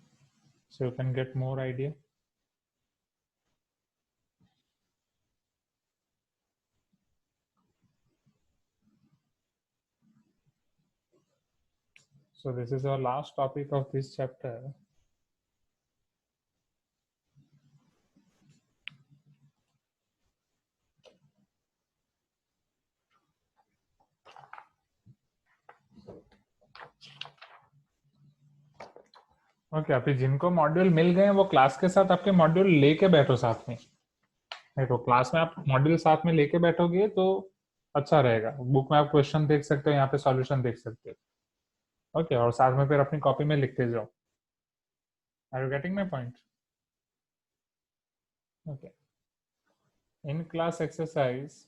so you can get more idea. So this is our last topic of this chapter. Okay, अभी जिनको module मिल गए हैं वो क्लास के साथ आपके मॉड्यूल लेके बैठो साथ में. देखो क्लास में आप मॉड्यूल साथ में लेके बैठोगे तो अच्छा रहेगा. बुक में आप क्वेश्चन देख सकते हो, यहाँ पे सॉल्यूशन देख सकते हो. ओके, और साथ में फिर अपनी कॉपी में लिखते जाओ. Are you getting my point? Okay, in class exercise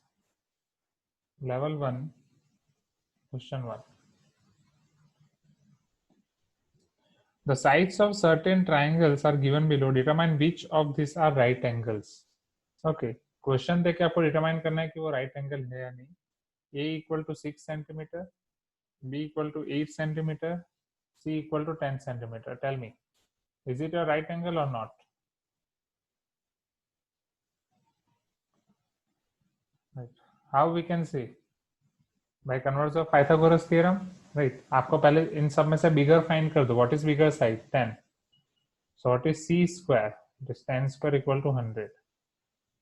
level 1 question 1. The sides of certain triangles are given below. Determine which of these are right angles. Okay, question देके आपको डिटरमाइन करना है कि वो राइट एंगल है या नहीं. A equal to 6 centimeter, B equal to 8 centimeter, C equal to 10 centimeter. Tell me, is it a right angle or not? Right. How we can see? By converse of Pythagoras theorem, right? आपको पहले इन सब में से bigger find कर दो. What is bigger side? 10. So what is C square? It is 10 square equal to 100.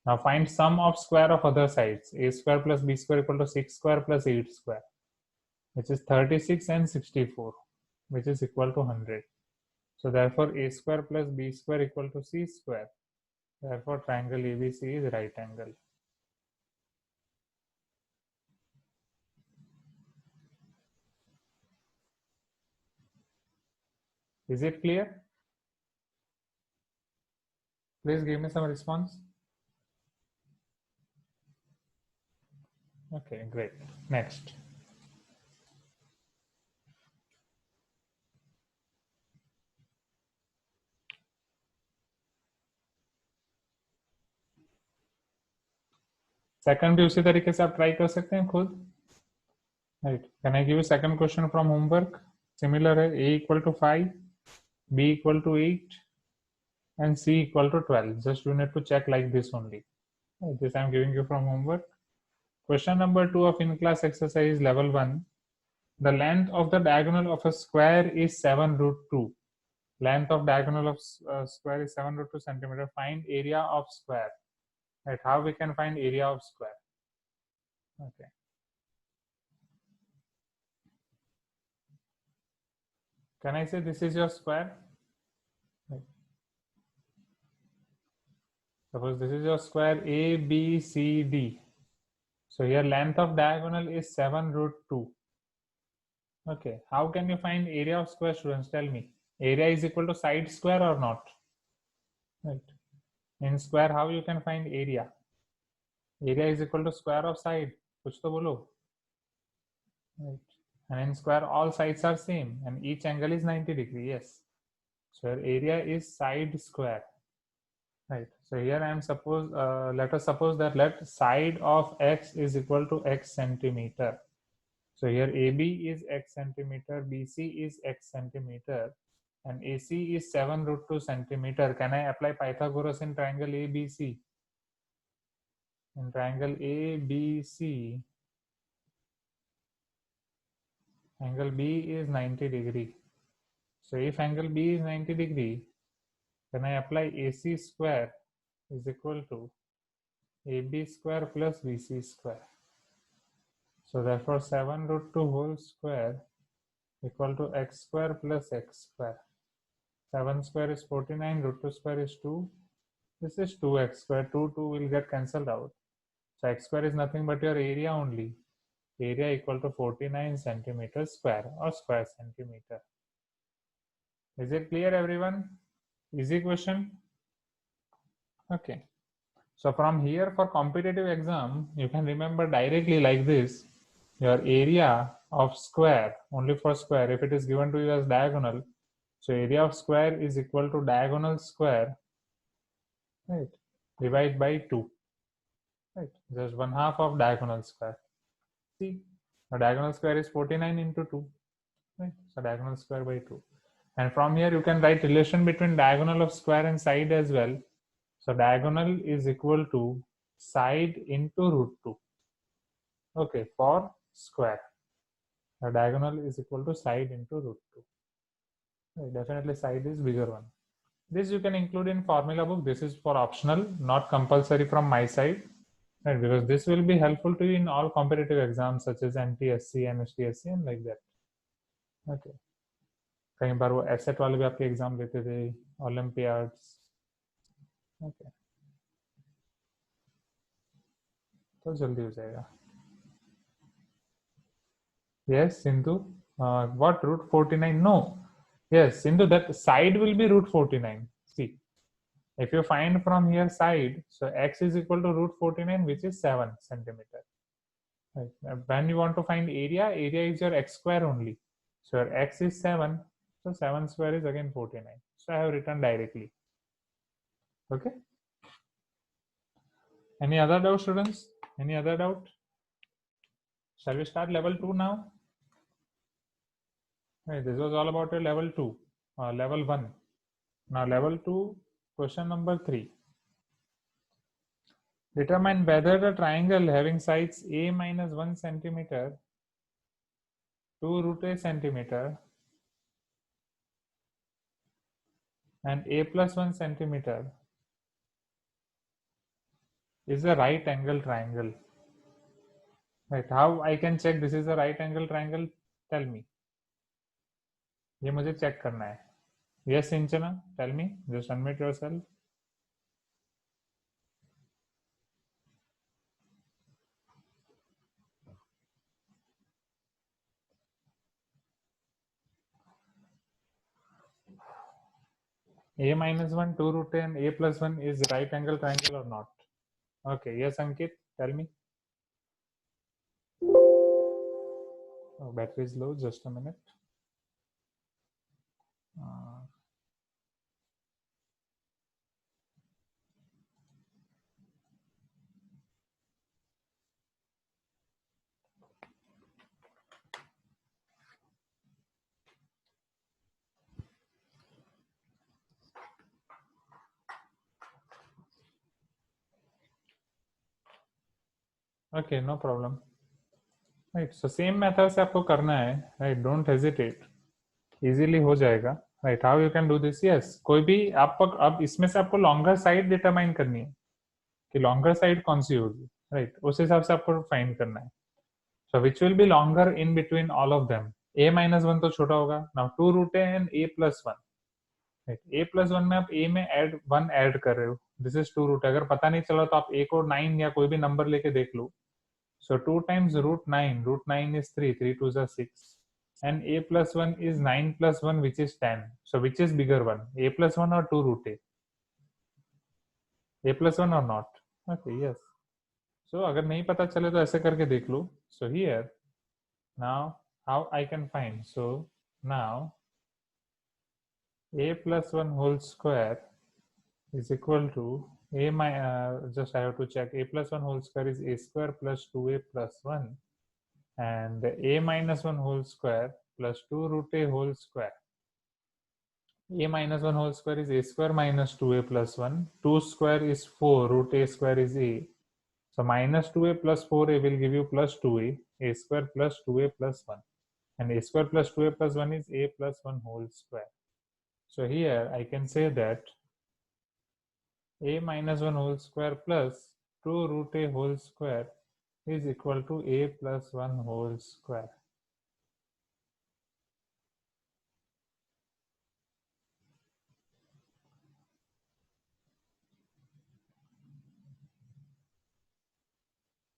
Now find sum of square of other sides. A square plus B square equal to 6 square plus 8 square, which is 36 and 64, which is equal to 100. So therefore A square plus B square equal to C square. Therefore triangle ABC is right angle. Is it clear? Please give me some response. Okay, great. Next. Second भी उसी तरीके से आप try कर सकते हैं खुद. Right. Can I give you second question from homework. Similar है. a equal to 5, b equal to 8 and c equal to 12. Just you need to check like this only. This I am giving you from homework. Question number 2 of in-class exercise level 1. The length of the diagonal of a square is 7 root 2. Length of diagonal of square is 7 root 2 centimeter. Find area of square. Right? How we can find area of square? Okay. Can I say this is your square? Right. Suppose this is your square A, B, C, D. So here length of diagonal is 7 root 2. Okay. How can you find area of square, students? Tell me. Area is equal to side square or not? Right. In square, how you can find area? Area is equal to square of side. कुछ तो बोलो. Right. And in square, all sides are same and each angle is 90 degree. Yes. So your area is side square. Right. So here I am suppose, let us suppose that let side of x is equal to x centimeter. So here AB is x centimeter, BC is x centimeter, and AC is 7 root 2 centimeter. Can I apply Pythagoras in triangle ABC? In triangle ABC, angle B is 90 degree. So if angle B is 90 degree, then I apply AC square is equal to AB square plus BC square. So therefore 7 root 2 whole square equal to x square plus x square. 7 square is 49, root 2 square is 2. This is 2x square, 2 will get cancelled out. So x square is nothing but your area only. Area equal to 49 centimeters square or square centimeter. Is it clear, everyone? Easy question. Okay. So from here for competitive exam, you can remember directly like this. Your area of square, only for square, if it is given to you as diagonal, so area of square is equal to diagonal square, right, divide by 2, right, just 1/2 of diagonal square. See, the diagonal square is 49 into 2, right, so diagonal square by 2. And from here you can write relation between diagonal of square and side as well. So diagonal is equal to side into root 2. Okay, for square, the diagonal is equal to side into root 2. Right, definitely side is bigger one. This you can include in formula book. This is for optional, not compulsory from my side. Right, because this will be helpful to you in all competitive exams such as NTSC, NSTSC and like that. Okay. कई बार वो asset वाले भी आपके exam लेते थे, Olympiads. Okay, तो जल्दी हो जाएगा. Yes, Sindhu. What root 49? No. Yes, Sindhu, that side will be root 49. See, if you find from here side, so x is equal to root 49, which is 7 centimeter. Right. When you want to find area, area is your x square only. So your x is 7, so 7 square is again 49. So I have written directly. Okay. Any other doubt, students? Any other doubt? Shall we start level 2 now? Right, this was all about your level 2, level 1. Now level 2, question number 3. Determine whether the triangle having sides a minus 1 centimeter, 2 root a centimeter, and a plus 1 centimeter is a right angle triangle. Right, how I can check this is a right angle triangle? Tell me. ये मुझे check करना है. Yes, Sinchana, tell me. Just unmute yourself. A minus 1, 2 root a and a plus 1 is right angle triangle or not? Okay, yes, Ankit, tell me. Oh, battery is low, just a minute. Okay, no problem. Right, so same method से आपको करना है, right? Don't hesitate. Easily हो जाएगा, right? How you can do this? Yes, कोई भी आपको अब इसमें से आपको longer side determine करनी है कि longer side कौन सी होगी, right? उस हिसाब से आपको find करना है. So which will be longer in between all of them? A minus 1 तो छोटा होगा. Now 2 root a and a plus 1. Right? A plus 1 में आप a में add 1 add कर रहे हो. This is 2 root. अगर पता नहीं चला तो आप a को 9 या कोई भी number लेके देख लो. So 2 times root 9. Root 9 is 3. 3 2s are 6. And a plus 1 is 9 plus 1, which is 10. So which is bigger one? A plus 1 or 2 root a? A plus 1 or not? Okay, yes. So अगर नहीं पता चले तो ऐसे करके देख लो. So here, now how I can find? So now a plus 1 whole square is equal to a just I have to check. A plus 1 whole square is a square plus 2a plus 1, and a minus 1 whole square plus 2 root a whole square. A minus 1 whole square is a square minus 2a plus 1. 2 square is 4. Root a square is a. So minus 2a plus 4a will give you plus 2a. A square plus 2a plus 1. And a square plus 2a plus 1 is a plus 1 whole square. So here I can say that a minus 1 whole square plus 2 root a whole square is equal to a plus 1 whole square.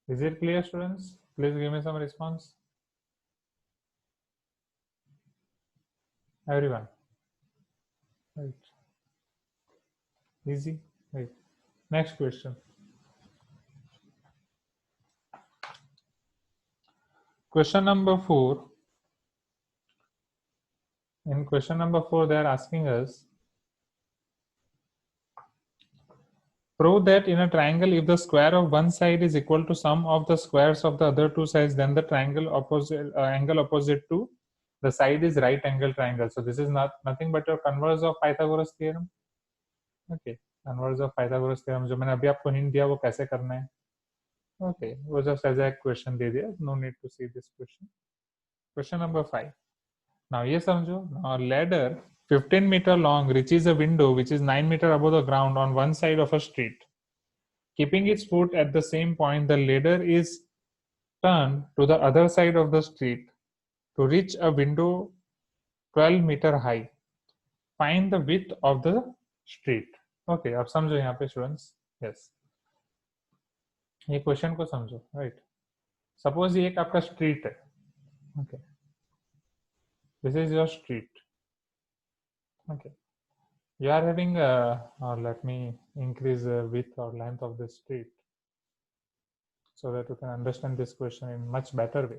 Is it clear, students? Please give me some response. Everyone. Right. Easy. Right. Next question. Question number 4. In question number 4, they are asking us, prove that in a triangle, if the square of one side is equal to sum of the squares of the other two sides, then the triangle angle opposite to the side is right angle triangle. So this is nothing but your converse of Pythagoras theorem. Okay, converse of Pythagoras theorem. जो मैंने अभी आपको hint दिया वो कैसे करना है? Okay, वो just as a question दे दिया. No need to see this question. Question number 5. Now ये समझो. Now a ladder 15 meter long reaches a window which is 9 meter above the ground on one side of a street. Keeping its foot at the same point, the ladder is turned to the other side of the street to reach a window 12 meter high. Find the width of the street. Okay, अब समझो यहाँ पे students. Yes. ये question को समझो, right? Suppose ये एक आपका street है. Okay. This is your street. Okay. You are having let me increase the width or length of the street so that you can understand this question in much better way.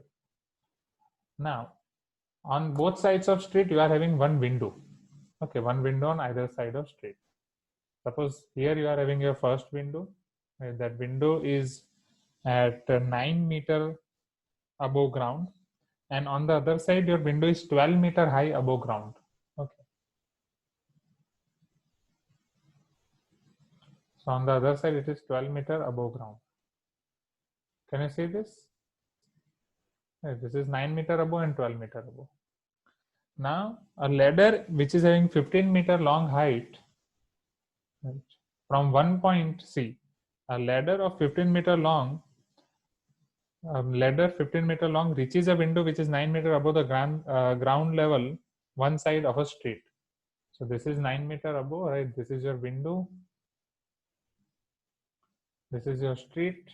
Now, on both sides of street, you are having one window. Okay, one window on either side of street. Suppose here you are having your first window. Right? That window is at 9 meter above ground, and on the other side, your window is 12 meter high above ground. Okay. So on the other side, it is 12 meter above ground. Can you see this? Right, this is 9 meter above and 12 meter above. Now, a ladder which is having 15 meter long height, right, from one point, see, a ladder of 15 meter long, reaches a window which is 9 meter above the ground level, one side of a street. So this is 9 meter above, right? This is your window. This is your street.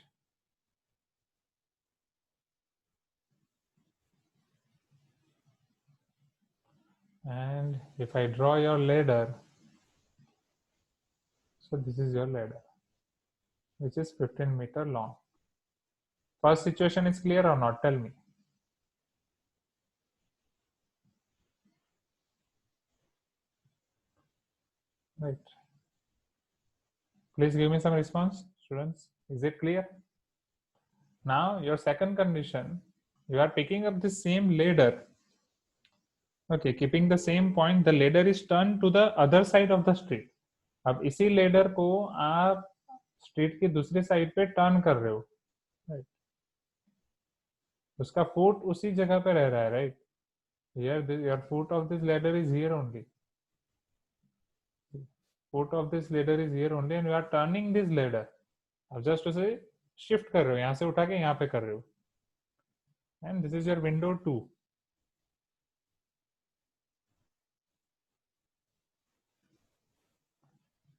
And if I draw your ladder, So this is your ladder, which is 15 meter long. First situation is clear or not? Tell me. Right. Please give me some response, students. Is it clear? Now your second condition, you are picking up the same ladder. Okay, keeping the same point, the ladder is turned to the other side of the street. अब इसी ladder को आप street की दूसरी side पे turn कर रहे हो, राइट? उसका फुट उसी जगह पे रह रहा है, right? Here your foot of this ladder is here only. Foot of this ladder is here only and you are turning this ladder. अब जस्ट उसे शिफ्ट कर रहे हो, यहाँ से उठा के यहाँ पे कर रहे हो. And this is your window 2.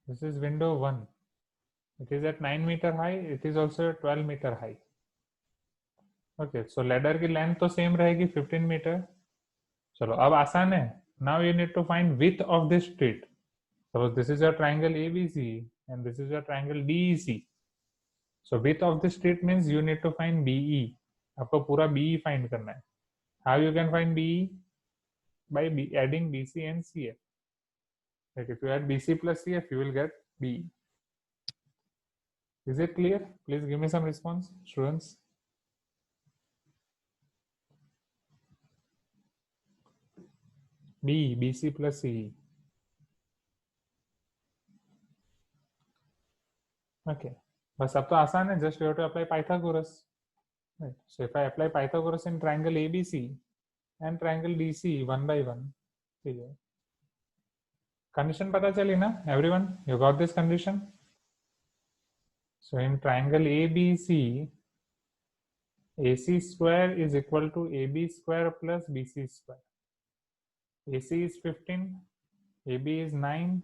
This is window 1. It is at 9 meter high. It is also 12 meter high. Okay, so ladder की length तो same रहेगी 15 meter. चलो अब आसान है. Now you need to find width of this street. So this is your triangle ABC and this is your triangle DEC. So width of the street means you need to find BE. आपको पूरा BE find करना है. How you can find BE? By adding BC and CF. Like if you add BC plus CF, you will get BE. Is it clear? Please give me some response, students. BE, BC plus CE. Okay. बस अब तो आसान है. Just you have to apply Pythagoras. Right. So if I apply Pythagoras in triangle ABC and triangle DC 1 by 1, ठीक है. Condition पता चली ना? Everyone, you got this condition? So in triangle ABC, AC square is equal to AB square plus BC square. AC is 15, AB is 9,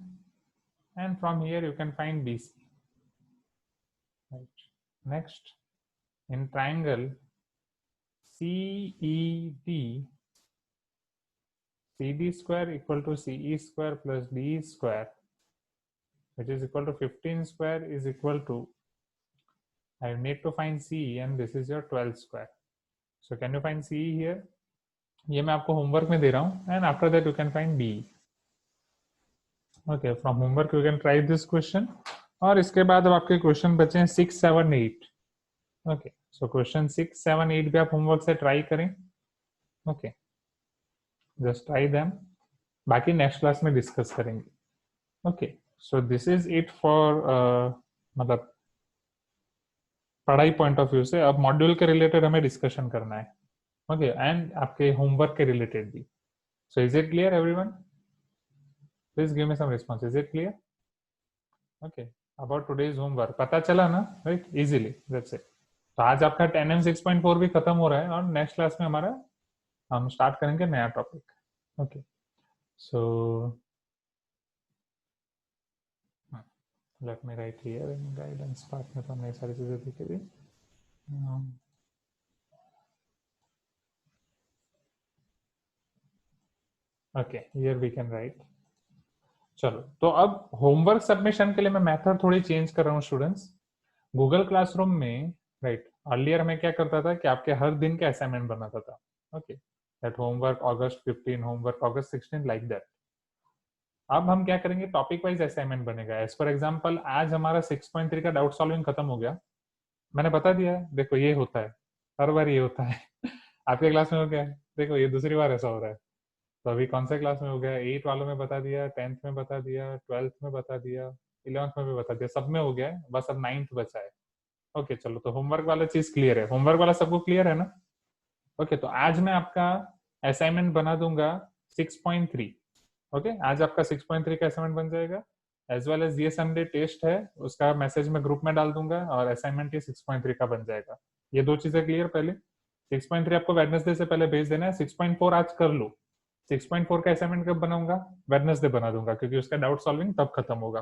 and from here you can find BC. Right. Next, in triangle CED, CD square equal to CE square plus DE square, which is equal to 15 square is equal to, I need to find CE and this is your 12 square. So can you find CE here? ये मैं आपको homework में दे रहा हूँ and after that you can find BE. Okay, from homework you can try this question. और इसके बाद अब आपके क्वेश्चन बचे हैं 6, 7, 8. Okay, so question 6, 7, 8 भी आप homework से try करें. Okay, just try them. बाकी next class में discuss करेंगे. Okay, so this is it for मतलब पढ़ाई पॉइंट ऑफ व्यू से. अब मॉड्यूल के रिलेटेड हमें डिस्कशन करना है. ओके, एंड आपके होमवर्क के रिलेटेड भी. So is it clear everyone? Please give me some response. Is it clear? Okay, about today's homework पता चला ना, राइट? Easily, that's it. तो आज आपका 10M 6.4 भी खत्म हो रहा है और नेक्स्ट क्लास में हमारा हम स्टार्ट करेंगे नया topic. Okay, so let me write here in guidance part में तो हमने सारी चीजें देखी थी. Okay, here we can write. चलो, तो अब होमवर्क सबमिशन के लिए मैं मेथड थोड़ी चेंज कर रहा हूँ स्टूडेंट्स. गूगल क्लासरूम में, राइट, अर्लियर मैं क्या करता था कि आपके हर दिन के असाइनमेंट बनाता था. Okay, that homework August 15, homework August 16, like that. अब हम क्या करेंगे, टॉपिक वाइज असाइनमेंट बनेगा. एज फॉर एग्जांपल आज हमारा 6.3 का डाउट सॉल्विंग खत्म हो गया. मैंने बता दिया, देखो ये होता है, हर बार ये होता है. आपके क्लास में हो गया, देखो ये दूसरी बार ऐसा हो रहा है. तो अभी कौन से क्लास में हो गया? 8 वालों में बता दिया, 10th में बता दिया, 12th में बता दिया, 11th में भी बता दिया, सब में हो गया है. बस अब 9th बचा है. ओके, चलो, तो होमवर्क वाला चीज क्लियर है. होमवर्क वाला सबको क्लियर है ना? ओके, तो आज मैं आपका असाइनमेंट बना दूंगा 6.3. ओके, आज आपका 6.3 का असाइनमेंट बन जाएगा. एज वेल एज ये संडे टेस्ट है, उसका मैसेज मैं ग्रुप में डाल दूंगा और असाइनमेंट ये 6.3 का बन जाएगा. ये दो चीजें क्लियर. पहले 6.3 आपको वेडनेसडे से पहले भेज देना है. 6.4 आज कर लो. 6.4 का असाइनमेंट कब बनाऊंगा? वेडनेसडे बना दूंगा, क्योंकि उसका डाउट सॉल्विंग तब खत्म होगा.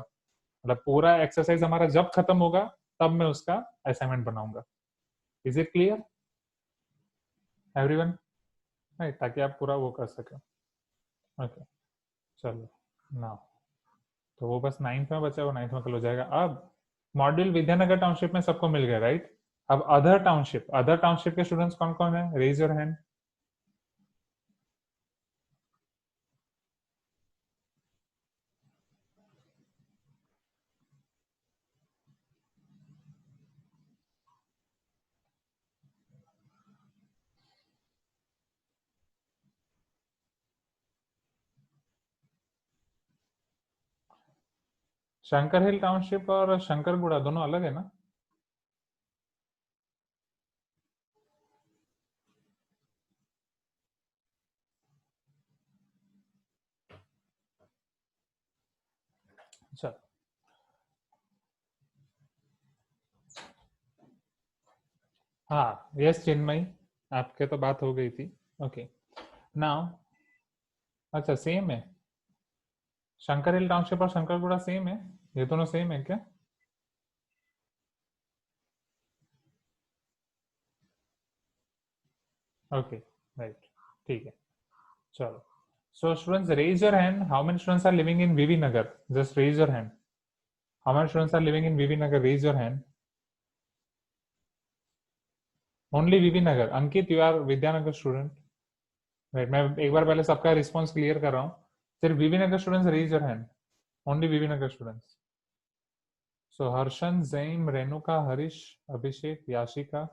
मतलब पूरा एक्सरसाइज हमारा जब खत्म होगा तब मैं उसका असाइनमेंट बनाऊंगा. Is it clear everyone? Right, ताकि आप पूरा वो कर सके. ओके, चलो नाउ तो वो बस 9th में बचा, वो 9th में कल हो जाएगा। अब मॉड्यूल विद्यानगर टाउनशिप में सबको मिल गया, राइट? अब अदर टाउनशिप के स्टूडेंट्स कौन कौन है? Raise your hand. Shankar hill township और शंकरगुड़ा दोनों अलग है ना? अच्छा, हाँ, यस चिन्मयी, आपके तो बात हो गई थी। ओके, नाउ अच्छा सेम है, शंकर हिल टाउनशिप और शंकरगुड़ा सेम है, ये दोनों सेम है क्या? ओके, राइट, ठीक है, चलो। So students raise your hand, how many students are living in VV Nagar? Just raise your hand, how many students are living in VV Nagar? Raise your hand. Only VV Nagar. Ankit, you are Vidyanagar student, right? मैं एक बार पहले सबका response clear कर रहा हूँ। सिर्फ VV Nagar students raise your hand, only VV Nagar students. So Harshan, Jam, Renuka, Harish, Abhishek, Yashika,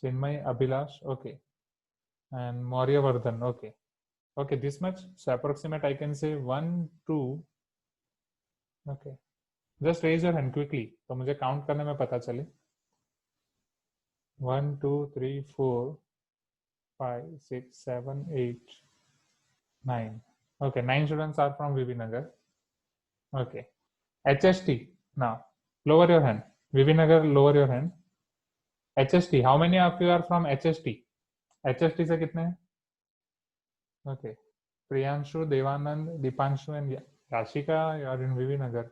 Chinmay, Abhilash, okay, and Mauryavardan, okay, okay, this much. So approximate I can say 1 2, okay, just raise your hand quickly तो मुझे काउंट करने में पता चले। 1 2 3 4 5 6 7 8 9, okay, 9 students are from VV Nagar, okay. HST, now lower your hand, VV Nagar, lower your hand। HST, how many of you are from HST? HST से कितने हैं? Okay, Priyanshu, Devanand, Dipanshu and Yashika, you are in VV Nagar,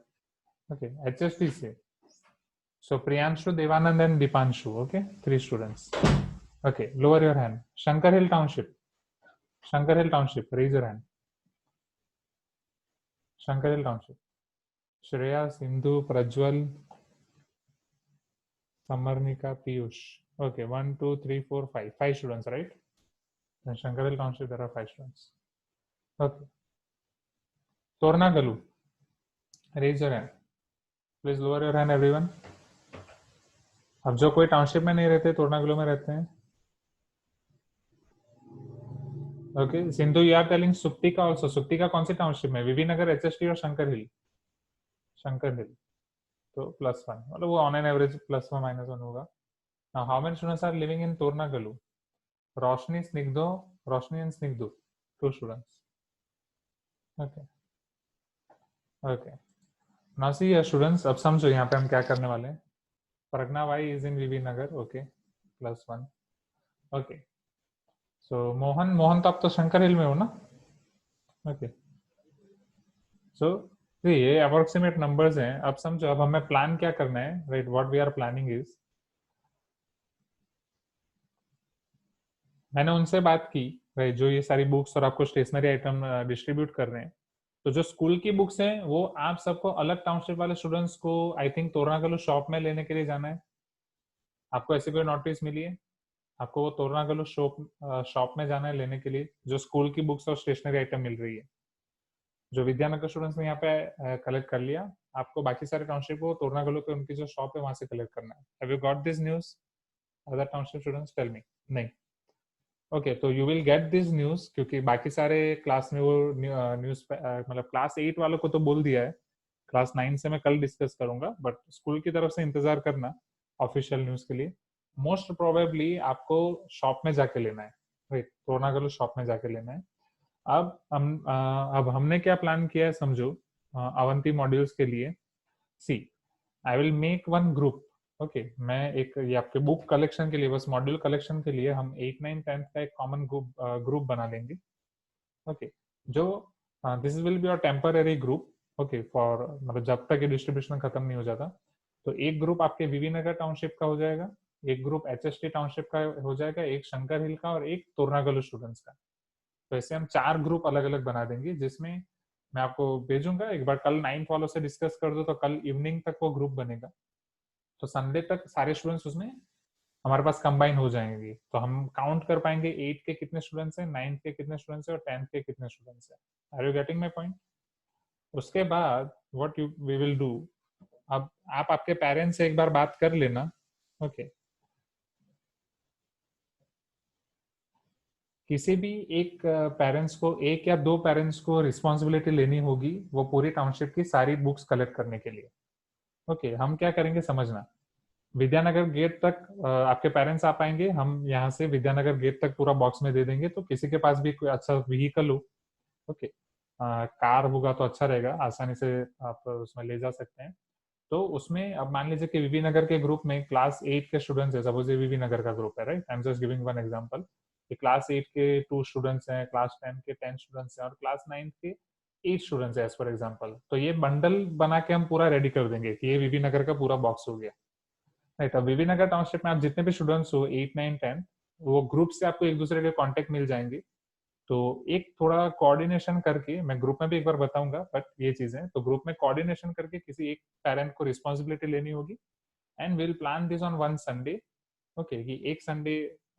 okay. HST से, so Priyanshu, Devanand and Dipanshu, okay, 3 students, okay. Lower your hand. Shankar Hill Township, Shankar Hill Township, raise your hand। Shankar Hill Township, Shreya, Sindhu, Prajwal, Samarnika, Piyush, okay, 1 2 3 4 5, 5 students, right? In Shankar Hill Township there are 5 students, okay. Torna Galu, raise your hand, please lower your hand everyone। अब जो कोई township में नहीं रहते, तोरनागुलू में रहते हैं, okay. Sindhu, you are telling Suptika also. Suptika कौन सी टाउनशिप में? विवी नगर, एचएसटी और शंकर हिल? शंकर हिल, तो +1, मतलब वो ऑन एन एवरेज +1 -1 होगा। Now how many students are living in Toranagallu? Roshni, Snigdho, Roshni and Snigdho, 2 students, okay, okay. Now see students, अब समझो यहाँ पे हम क्या करने वाले हैं। Pragya why is in VV Nagar, okay, +1, okay. So Mohan, Mohan तो आप तो शंकर हिल में हो ना, ओके। सो ये अप्रोक्सीमेट नंबर्स हैं। अब समझो, अब हमें प्लान क्या करना है, right? What we are planning is, मैंने उनसे बात की, राइट, जो ये सारी बुक्स और आपको स्टेशनरी आइटम डिस्ट्रीब्यूट कर रहे हैं। तो जो स्कूल की बुक्स हैं वो आप सबको अलग टाउनशिप वाले स्टूडेंट्स को आई थिंक तोरनागलू शॉप में लेने के लिए जाना है। आपको ऐसी कोई नोटिस मिली है? आपको वो तोरनागलू शॉप में जाना है लेने के लिए, जो स्कूल की बुक्स और स्टेशनरी आइटम मिल रही है। जो विद्यानगर स्टूडेंट्स ने यहाँ पे कलेक्ट कर लिया, आपको बाकी सारे टाउनशिप को तोरनागलू पे उनकी जो शॉप है वहां से कलेक्ट करना है। Have you got this news? Other township students tell me. नहीं, ओके, तो you will get this news, क्योंकि बाकी सारे क्लास में वो न्यूज मतलब क्लास 8 वालों को तो बोल दिया है, क्लास 9 से मैं कल डिस्कस करूंगा, बट स्कूल की तरफ से इंतजार करना ऑफिशियल न्यूज के लिए। मोस्ट प्रोबेबली आपको शॉप में जाके लेना है, राइट? तोरनागलू शॉप में जाके लेना है। अब हमने क्या प्लान किया है समझो, अवंती मॉड्यूल्स के लिए। See, I will make one group, okay. मैं एक, ये आपके बुक कलेक्शन के लिए, बस मॉड्यूल कलेक्शन के लिए हम 8 9 10 का एक कॉमन ग्रुप बना लेंगे, ओके। जो this will be your temporary group, okay, for मतलब जब तक ये डिस्ट्रीब्यूशन खत्म नहीं हो जाता। तो एक ग्रुप आपके विवी नगर टाउनशिप का हो जाएगा, एक ग्रुप एचएसटी टाउनशिप का हो जाएगा, एक शंकर हिल का और एक तोरनागलू स्टूडेंट्स का। तो ऐसे हम 4 ग्रुप अलग अलग बना देंगे, जिसमें मैं आपको भेजूंगा एक बार, कल 9 वालों से डिस्कस कर दो तो कल इवनिंग तक वो ग्रुप बनेगा, तो संडे तक सारे स्टूडेंट्स उसमें हमारे पास कंबाइन हो जाएंगे, तो हम काउंट कर पाएंगे 8 के कितने स्टूडेंट्स हैं, 9 के कितने स्टूडेंट्स हैं और 10 के कितने स्टूडेंट्स हैं। Are you getting my point? उसके बाद what you we will do, अब आप आपके पेरेंट्स से एक बार बात कर लेना, ओके। किसी भी एक पेरेंट्स को, एक या दो पेरेंट्स को रिस्पॉन्सिबिलिटी लेनी होगी वो पूरी टाउनशिप की सारी बुक्स कलेक्ट करने के लिए, ओके। हम क्या करेंगे समझना, विद्यानगर गेट तक आपके पेरेंट्स आ पाएंगे, हम यहाँ से विद्यानगर गेट तक पूरा बॉक्स में दे देंगे, तो किसी के पास भी कोई अच्छा व्हीकल हो, ओके, कार होगा तो अच्छा रहेगा, आसानी से आप उसमें ले जा सकते हैं। तो उसमें अब मान लीजिए कि वीवी नगर के ग्रुप में क्लास 8 के स्टूडेंट्स है, सपोज ये वीवी नगर का ग्रुप है, right, I am just giving one example, कि क्लास 8 के 2 स्टूडेंट्स हैं, क्लास 10 के 10 स्टूडेंट्स हैं और क्लास 9 के 8 स्टूडेंट्स है एज फॉर एग्जांपल, तो ये बंडल बना के हम पूरा रेडी कर देंगे कि ये वीवी नगर का पूरा बॉक्स हो गया, राइट। अब वीवी नगर टाउनशिप में आप जितने भी स्टूडेंट्स हो 8 9 10, वो ग्रुप से आपको एक दूसरे के कॉन्टेक्ट मिल जाएंगे, तो एक थोड़ा कोऑर्डिनेशन करके, मैं ग्रुप में भी एक बार बताऊंगा, बट ये चीजें तो ग्रुप में कोऑर्डिनेशन करके किसी एक पेरेंट को रिस्पॉन्सिबिलिटी लेनी होगी, and will plan this on one Sunday, okay, कि एक संडे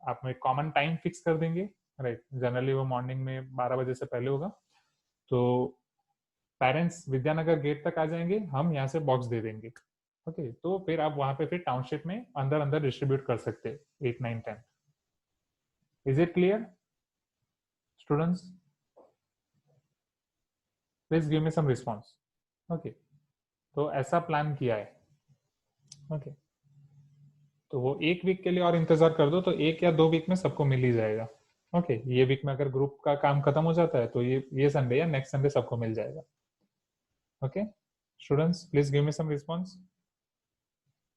आप में कॉमन टाइम फिक्स कर देंगे, राइट, जनरली वो मॉर्निंग में 12 बजे से पहले होगा, तो पेरेंट्स विद्यानगर गेट तक आ जाएंगे, हम यहाँ से बॉक्स दे देंगे, ओके, तो फिर आप वहां पे फिर टाउनशिप में अंदर अंदर डिस्ट्रीब्यूट कर सकते हैं 8 9 10। Is it clear students? Please give me some response, okay. तो ऐसा प्लान किया है, ओके। तो वो एक वीक के लिए और इंतजार कर दो, तो एक या 2 वीक में सबको मिल ही जाएगा, ओके। ये वीक में अगर ग्रुप का काम खत्म हो जाता है तो ये संडे या नेक्स्ट संडे सबको मिल जाएगा, okay. Students please give me some response.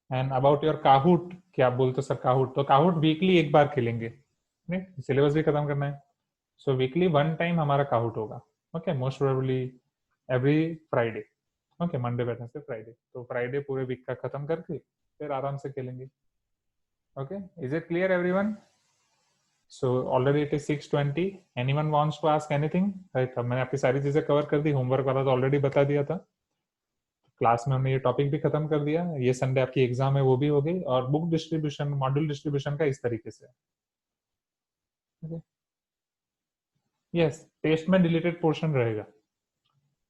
And about your Kahoot, क्या आप बोलते हो सर काहूट, तो काहूट वीकली एक बार खेलेंगे, नहीं, सिलेबस भी खत्म करना है, सो वीकली वन टाइम हमारा काहूट होगा, okay, most probably every Friday, okay, Monday Wednesday Friday, तो फ्राइडे पूरे वीक का खत्म करके फिर आराम से खेलेंगे, ओके। Is it clear everyone? So already it is 6:20, anyone wants to ask anything, right. अब मैंने आपकी सारी चीजें कवर कर दी, होमवर्क वाला तो ऑलरेडी बता दिया था, क्लास में हमने ये टॉपिक भी खत्म कर दिया, ये संडे आपकी एग्जाम है वो भी हो गई, और बुक डिस्ट्रीब्यूशन मॉड्यूल डिस्ट्रीब्यूशन का इस तरीके से, ओके। यस, टेस्ट में डिलीटेड पोर्शन रहेगा,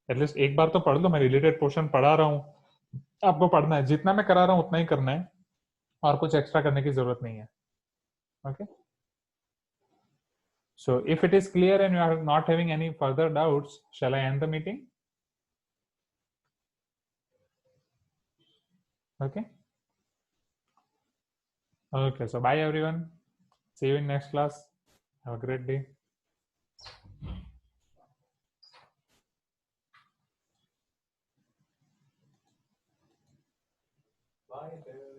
एटलीस्ट एक बार तो पढ़ लो, मैं डिलीटेड पोर्शन पढ़ा रहा हूँ, आपको पढ़ना है, जितना मैं करा रहा हूँ उतना ही करना है, और कुछ एक्स्ट्रा करने की जरूरत नहीं है, okay. So if it is clear and you are not having any further doubts, shall I end the meeting? Okay. Okay. So bye everyone. See you in next class. Have a great day. Bye.